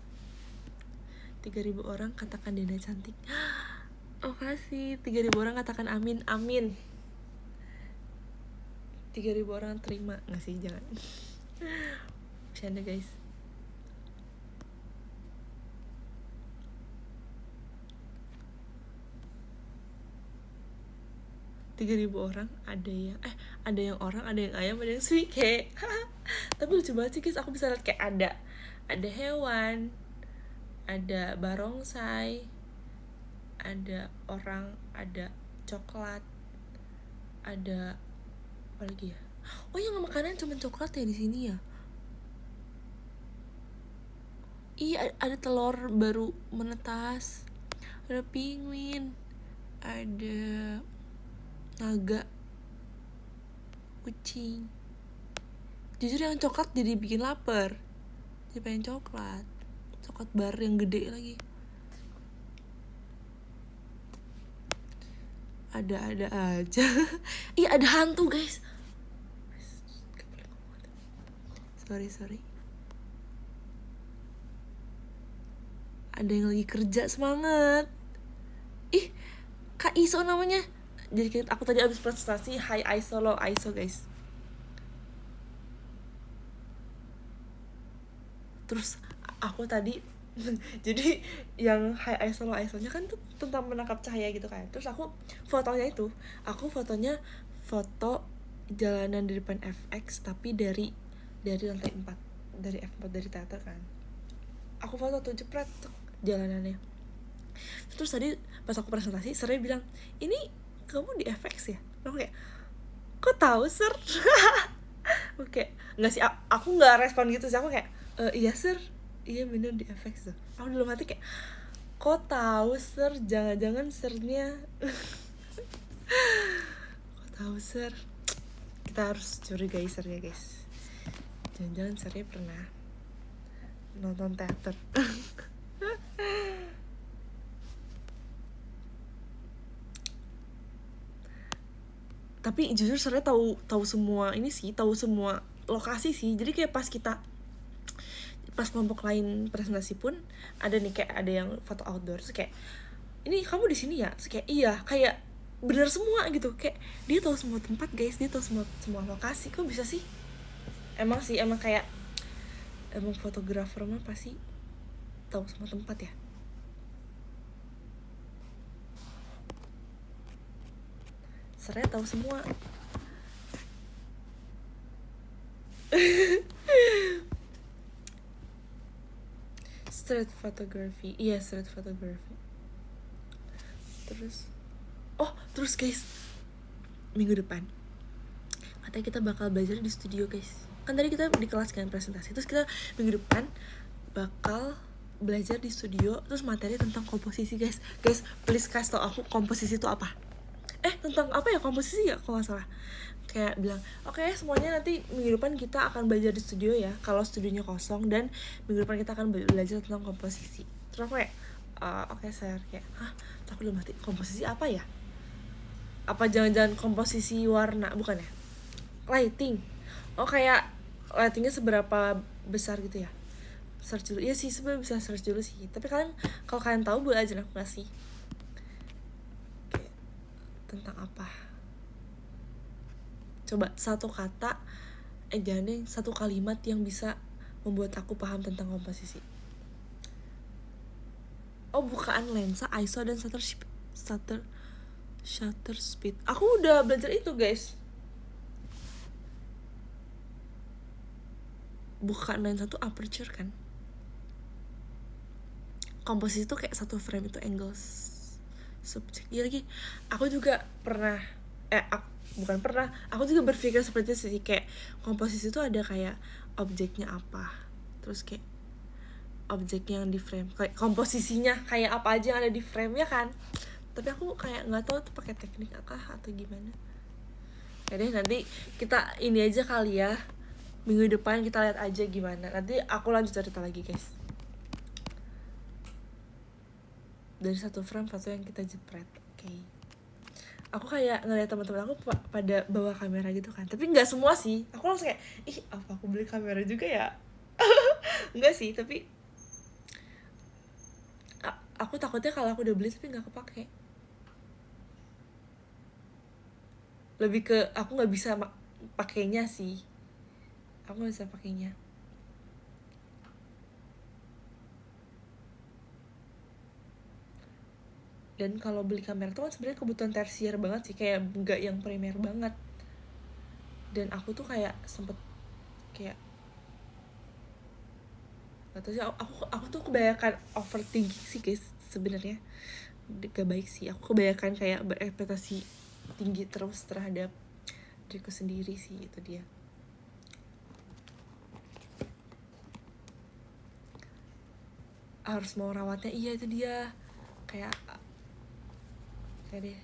3.000 orang katakan Dena cantik. Oh kasih, 3.000 orang katakan amin, amin. 3.000 orang terima, nggak sih, jangan. Bercanda guys. Tiga 3.000 orang, ada yang orang, ada yang ayam, ada yang suike. Tapi lucu banget sih guys, aku bisa lihat kayak ada hewan, ada barongsai, ada orang, ada coklat, ada apa lagi ya? Oh, yang makanan cuma coklat ya di sini ya? Iya, ada telur baru menetas, ada penguin, ada naga, kucing. Jujur yang coklat jadi bikin lapar, jadi pengen coklat bar yang gede lagi. Ada aja. Iya, ada hantu guys. Sorry. Ada yang lagi kerja, semangat. Ih, Kak Iso namanya. Jadi aku tadi abis presentasi, hi Iso lo, Iso guys. Terus aku tadi jadi yang hi Iso lo, Iso nya kan tuh tentang menangkap cahaya gitu kan. Terus aku fotonya foto jalanan di depan FX tapi dari lantai 4, dari F4, dari teater kan. Aku foto tuh, jepret tuh jalanannya. Terus tadi pas aku presentasi, Sernya bilang, ini kamu di FX ya? Aku kayak, kok tahu Ser? Oke, nggak sih, aku nggak respon gitu sih, aku kayak iya Ser, iya bener di FX tuh. Aku dalam hati kayak, kok tahu Ser? Jangan-jangan Sernya kok tahu Ser? Kita harus curigai Sernya guys. Jangan-jangan Sernya pernah nonton teater. Tapi jujur Sernya tahu semua ini sih, tahu semua lokasi sih. Jadi kayak pas kelompok lain presentasi pun ada nih, kayak ada yang foto outdoor, terus kayak, ini kamu di sini ya? Terus kayak iya, kayak bener semua gitu. Kayak dia tahu semua tempat guys, dia tahu semua lokasi. Kok bisa sih? Emang kayak emang fotografer mah pasti tahu semua tempat ya. Sernya tahu semua. Street photography. Iya, street photography. Terus guys, minggu depan katanya kita bakal belajar di studio guys. Kan tadi kita di kelas kan presentasi, terus kita minggu depan bakal belajar di studio, terus materi tentang komposisi. Guys please kasih tau aku komposisi itu apa. Tentang apa ya, komposisi ya kalau nggak salah. Kayak bilang, oke, semuanya nanti minggu depan kita akan belajar di studio ya, kalau studionya kosong, dan minggu depan kita akan belajar tentang komposisi. Terus aku kayak oke, saya kayak aku udah mati, komposisi apa ya? Apa jangan-jangan komposisi warna? Bukan ya, lighting. Kayak lightingnya seberapa besar gitu ya. Search dulu. Iya sih, sebenarnya bisa search dulu sih. Tapi kalau kalian tahu boleh aja aku ngasih. Kayak tentang apa? Coba satu kata, jangan deh, satu kalimat yang bisa membuat aku paham tentang komposisi. Bukaan lensa, ISO, dan shutter speed. Aku udah belajar itu, guys. Bukaan lensa tuh aperture kan. Komposisi tuh kayak satu frame itu angle subjek. Iya lagi, aku juga pernah aku juga berpikir seperti itu sih, kayak komposisi itu ada kayak objeknya apa, terus kayak objek yang di frame, kayak komposisinya kayak apa aja yang ada di frame ya kan. Tapi aku kayak nggak tahu tuh pakai teknik apa atau gimana. Deh nanti kita ini aja kali ya, minggu depan kita lihat aja gimana. Nanti aku lanjut cerita lagi, guys. Dari satu frame foto yang kita jepret. Oke. Aku kayak ngeliat teman-teman aku pada bawa kamera gitu kan, tapi nggak semua sih. Aku langsung kayak, apa aku beli kamera juga ya? Enggak sih, tapi aku takutnya kalau aku udah beli tapi nggak kepake. Lebih ke aku nggak bisa pakainya sih. Aku nggak bisa pakainya. Dan kalau beli kamera tuh kan sebenarnya kebutuhan tersier banget sih, kayak nggak yang primer banget. Dan aku tuh kayak sempet kayak gak tau sih, aku tuh kebanyakan overthinking sih, guys. Sebenarnya gak baik sih. Aku kebanyakan kayak berekspektasi tinggi terus terhadap diriku sendiri sih, itu dia. Harus mau rawatnya, iya itu dia. Kayak deh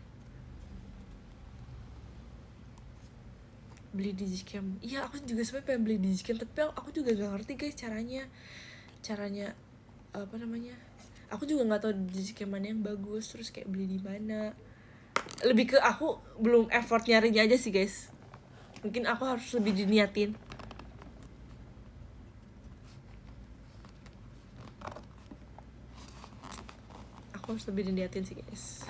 beli digicam. Iya, aku juga sebenarnya pengen beli digicam, tapi aku juga gak ngerti, guys, caranya apa namanya. Aku juga nggak tahu digicam mana yang bagus, terus kayak beli di mana. Lebih ke aku belum effort nyarinya aja sih, guys. Mungkin aku harus lebih diniatin. Aku harus lebih diniatin sih, guys.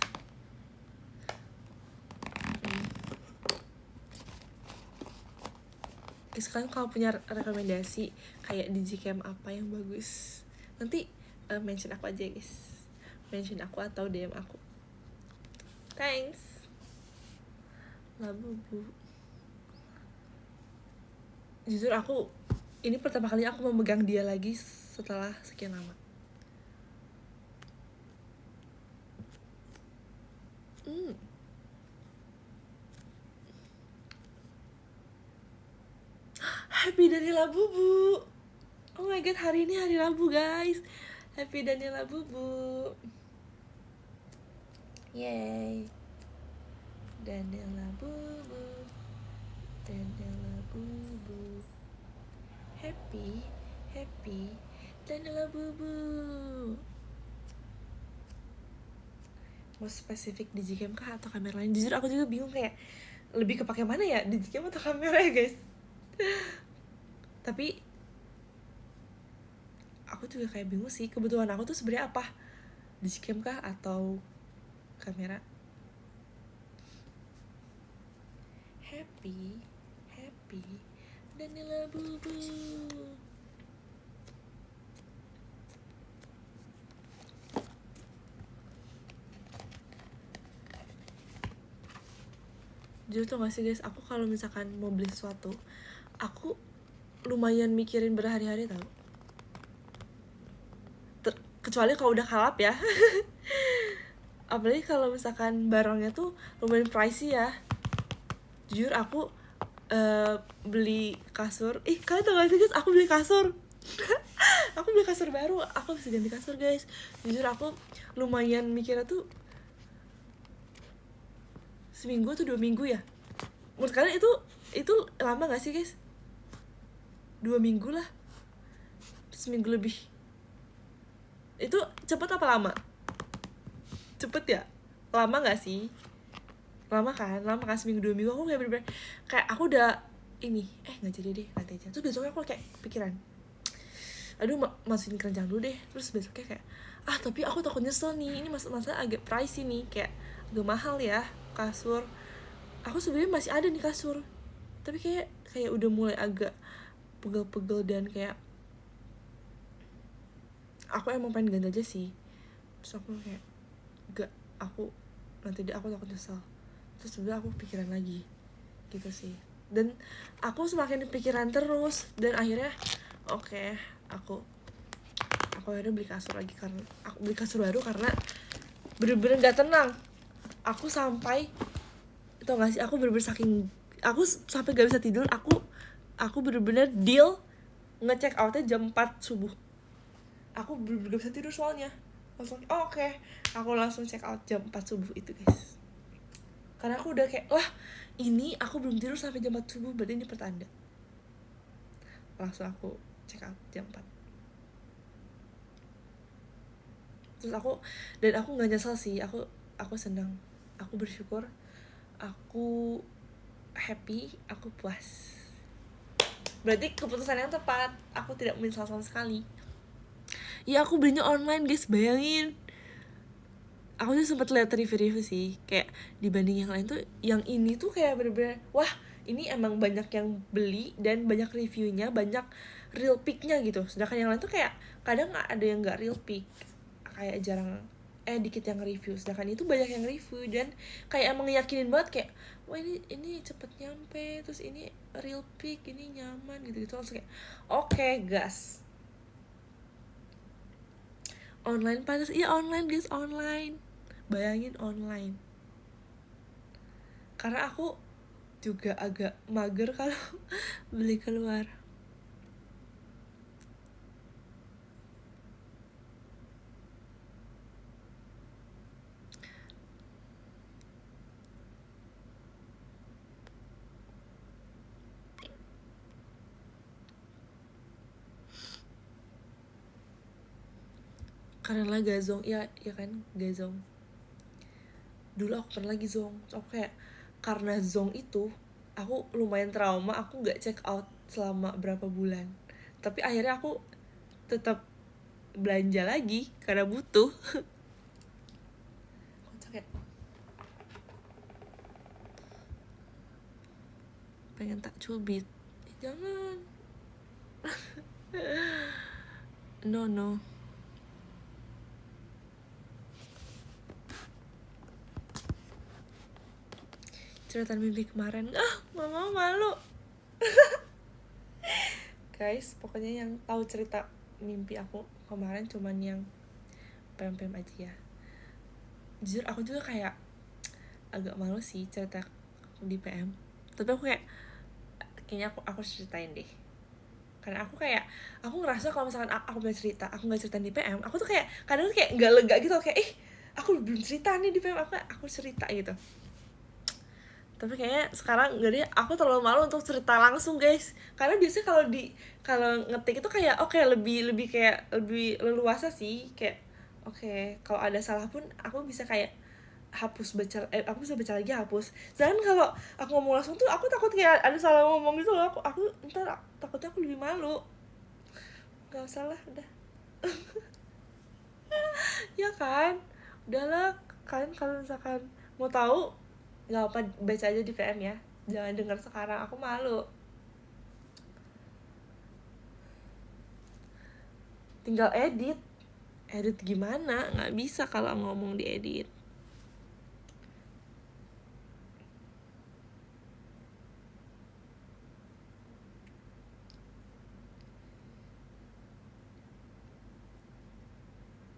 Sekarang kalau punya rekomendasi kayak digicam apa yang bagus, nanti mention aku aja, guys. Mention aku atau DM aku. Thanks. Labubu. Jujur aku ini pertama kali aku memegang dia lagi setelah sekian lama. Happy Daniela Bubu. Oh my god, hari ini hari Rabu, guys. Happy Daniela Bubu. Yay. Daniela Bubu. Daniela Bubu. Happy Daniela Bubu. Mau spesifik digicam kah atau kamera lain? Jujur aku juga bingung, kayak lebih kepake mana ya, digicam atau kamera ya, guys. Tapi aku juga kayak bingung sih, kebutuhan aku tuh sebenarnya apa, digicam kah atau kamera. Happy Daniela Bubu. Jujur tuh gak sih, guys, aku kalau misalkan mau beli sesuatu, aku lumayan mikirin berhari-hari tau. Kecuali kalau udah kalap ya. Apalagi kalau misalkan barangnya tuh lumayan pricey ya. Jujur aku beli kasur. Kalian tau gak sih, guys, aku beli kasur Aku beli kasur baru, aku bisa ganti kasur guys. Jujur aku lumayan mikirnya tuh seminggu atau 2 minggu ya. Menurut kalian itu lama gak sih guys? 2 minggu lah, seminggu lebih. Itu cepet apa lama? Cepet ya? Lama gak sih? Lama kan seminggu 2 minggu. Aku kayak bener-bener kayak aku udah ini nggak jadi deh nanti aja. Terus besoknya aku kayak pikiran, aduh masukin keranjang dulu deh. Terus besoknya kayak tapi aku takut nyesel nih, ini masalah agak pricey nih, kayak agak mahal ya kasur. Aku sebenarnya masih ada nih kasur, tapi kayak udah mulai agak pegel-pegel dan kayak aku emang pengen ganti aja sih. Terus aku kayak gak, aku nanti deh, aku takut nyesel. Terus sebenarnya aku pikiran lagi gitu sih, dan aku semakin pikiran terus, dan akhirnya oke, aku akhirnya beli kasur lagi, karena aku beli kasur baru karena bener-bener gak tenang. Aku sampai, tau gak sih, aku bener-bener aku sampai gak bisa tidur. Aku bener-bener deal ngecek outnya jam 4 subuh. Aku bener-bener gak bisa tidur soalnya. Langsung oke, aku langsung check out jam 4 subuh itu guys. Karena aku udah kayak, wah ini aku belum tidur sampai jam 4 subuh, berarti ini pertanda. Langsung aku check out jam 4. Terus aku gak nyesel sih, aku senang, aku bersyukur, aku happy, aku puas. Berarti keputusan yang tepat, aku tidak menyesal sama sekali. Ya aku belinya online guys, bayangin. Aku sih sempat lihat review sih, kayak dibanding yang lain tuh yang ini tuh kayak bener-bener wah, ini emang banyak yang beli dan banyak reviewnya, banyak real pick-nya gitu. Sedangkan yang lain tuh kayak kadang ada yang nggak real pick, kayak jarang dikit yang review. Sedangkan itu banyak yang review dan kayak emang yakinin banget, kayak wah ini cepet nyampe, terus ini real pick, ini nyaman gitu. Langsung kayak oke, gas. Online pantas, iya online guys, online. Bayangin online. Karena aku juga agak mager kalau beli keluar. Karena lah gazong, ya kan, gazong. Dulu aku pernah lagi zong, so aku kayak karena zong itu aku lumayan trauma, aku nggak check out selama berapa bulan. Tapi akhirnya aku tetap belanja lagi karena butuh. Kayak pengen tak cubit, jangan. No. Cerita mimpi kemarin, mama malu. Guys, pokoknya yang tahu cerita mimpi aku kemarin cuman yang pem aja ya. Jujur aku juga kayak agak malu sih cerita di PM, tapi aku kayaknya aku ceritain deh. Karena aku ngerasa kalau misalkan aku nggak cerita, aku nggak cerita di PM, aku tuh kayak kadang tuh kayak nggak lega gitu, kayak aku belum cerita nih di PM, aku cerita gitu. Tapi kayaknya sekarang nggak deh, aku terlalu malu untuk cerita langsung guys. Karena biasanya kalau ngetik itu kayak lebih kayak lebih leluasa sih, kayak kalau ada salah pun aku bisa kayak hapus baca, aku bisa baca lagi, hapus. Sedangkan kalau aku ngomong langsung tuh aku takut kayak ada salah ngomong gitu loh. Aku ntar takutnya aku lebih malu. Gak usah lah, udah. Ya kan, udahlah. Kalian kalau misalkan mau tahu, nggak apa, baca aja di PM ya, jangan dengar sekarang, aku malu. Tinggal edit gimana, nggak bisa kalau ngomong diedit.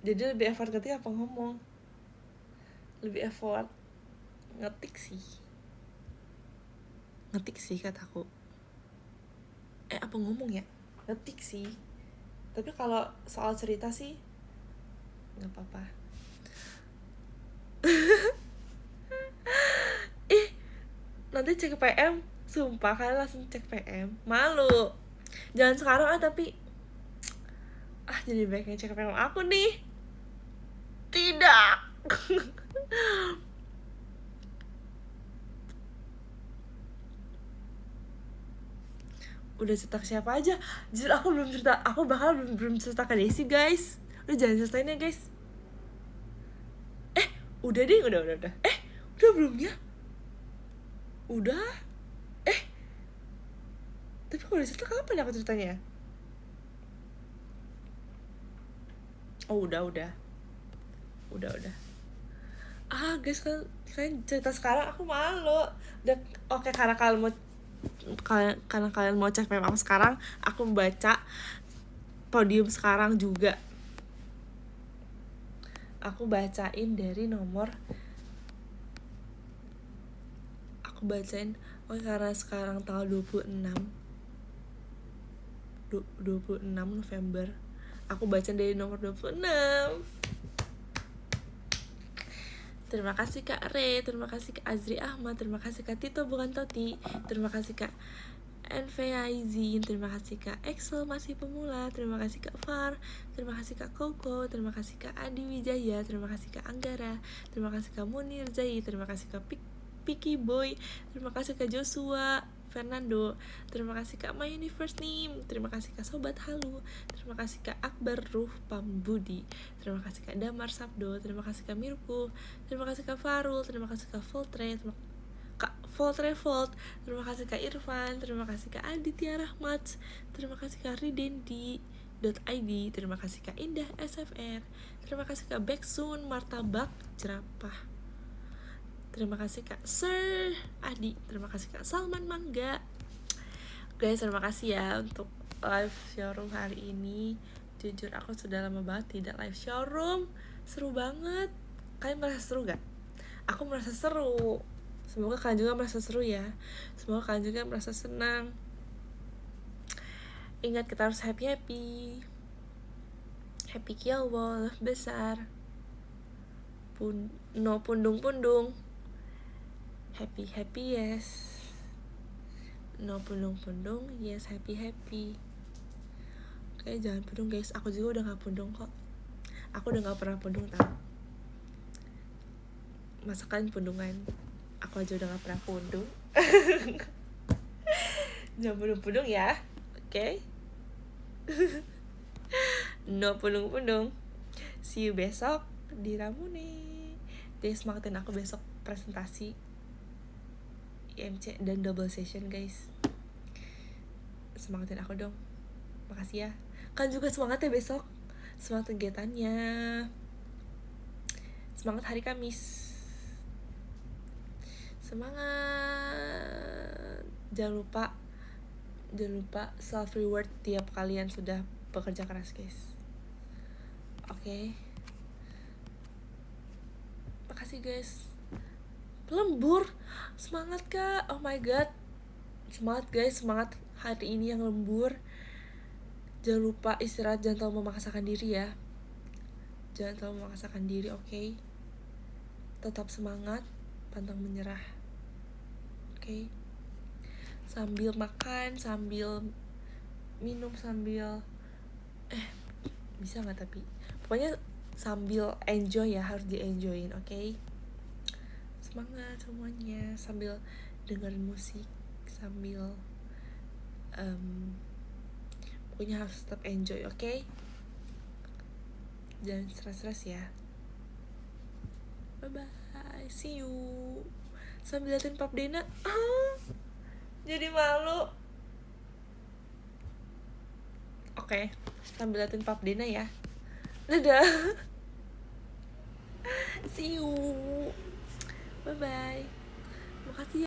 Jadi lebih effort ketik apa ngomong? Lebih effort ngetik sih kataku. Apa ngomong ya? Ngetik sih. Tapi kalau soal cerita sih nggak apa-apa. Nanti cek PM, sumpah kalian langsung cek PM, malu. Jangan sekarang tapi jadi baiknya cek PM aku nih. Tidak. Udah cerita ke siapa aja? Jujur aku belum cerita, aku belum cerita ke Desi guys. Udah jangan ceritain ya guys. Udah deh, udah. Udah belum ya? Udah. Tapi kalau udah cerita kapan aku ceritanya? Oh udah. Guys, kalian cerita sekarang aku malu. Udah, oke, karena kalian mau cek PM aku sekarang, aku membaca podium sekarang juga. Aku bacain dari nomor. Karena sekarang tanggal 26 November. Aku baca dari nomor 26. Terima kasih Kak Re, terima kasih Kak Azri Ahmad, terima kasih Kak Tito bukan Toti, terima kasih Kak Aizin, terima kasih Kak Excel masih pemula, terima kasih Kak Far, terima kasih Kak Koko, terima kasih Kak Adi Wijaya, terima kasih Kak Anggara, terima kasih Kak Munir Zai, terima kasih Kak Piki Boy, terima kasih Kak Joshua Fernando, terima kasih Kak My Universe Name, terima kasih Kak Sobat Halu, terima kasih Kak Akbar Ruh Pambudi, terima kasih Kak Damar Sabdo, terima kasih Kak Mirku, terima kasih Kak Farul, terima kasih Kak Voltre, Kak Volt, terima kasih Kak Irfan, terima kasih Kak Aditya Rahmat, terima kasih Kak Ridendi.id, terima kasih Kak Indah SFR, terima kasih Kak Beksun Martabak Jerapah, terima kasih Kak Sir Adi, terima kasih Kak Salman Mangga. Guys, terima kasih ya untuk live showroom hari ini. Jujur aku sudah lama banget tidak live showroom. Seru banget. Kalian merasa seru gak? Aku merasa seru. Semoga kalian juga merasa seru ya. Semoga kalian juga merasa senang. Ingat, kita harus happy. Happy kiawa, love besar. No pundung-pundung. Happy yes. No pundung-pundung, yes happy. Oke, jangan pundung guys. Aku juga udah gak pundung kok. Aku udah gak pernah pundung tau. Masa kalian pundungan? Aku aja udah gak pernah pundung. Jangan pundung-pundung ya. Oke? No pundung-pundung. See you besok di Ramune. Jadi semangatin aku besok presentasi IMC dan double session guys. Semangatin aku dong. Makasih ya. Kan juga semangat ya besok. Semangat kegiatannya. Semangat hari Kamis. Semangat. Jangan lupa self reward tiap kalian sudah bekerja keras guys. Oke. Makasih guys. Lembur, semangat Kak. Oh my god, semangat guys, semangat hari ini yang lembur. Jangan lupa istirahat, jangan terlalu memaksakan diri ya. Jangan terlalu memaksakan diri, oke? Tetap semangat, pantang menyerah, oke? Sambil makan, sambil minum, sambil bisa nggak tapi pokoknya sambil enjoy ya, harus di-enjoyin, oke? Semangat semuanya, sambil dengerin musik, sambil pokoknya harus tetap enjoy, oke? Jangan stres-stres ya. Bye bye, see you. Sambil liatin Pap Dena. Jadi malu. Oke, sambil liatin Pap Dena ya. Dadah. See you. Bye bye. Makasih ya.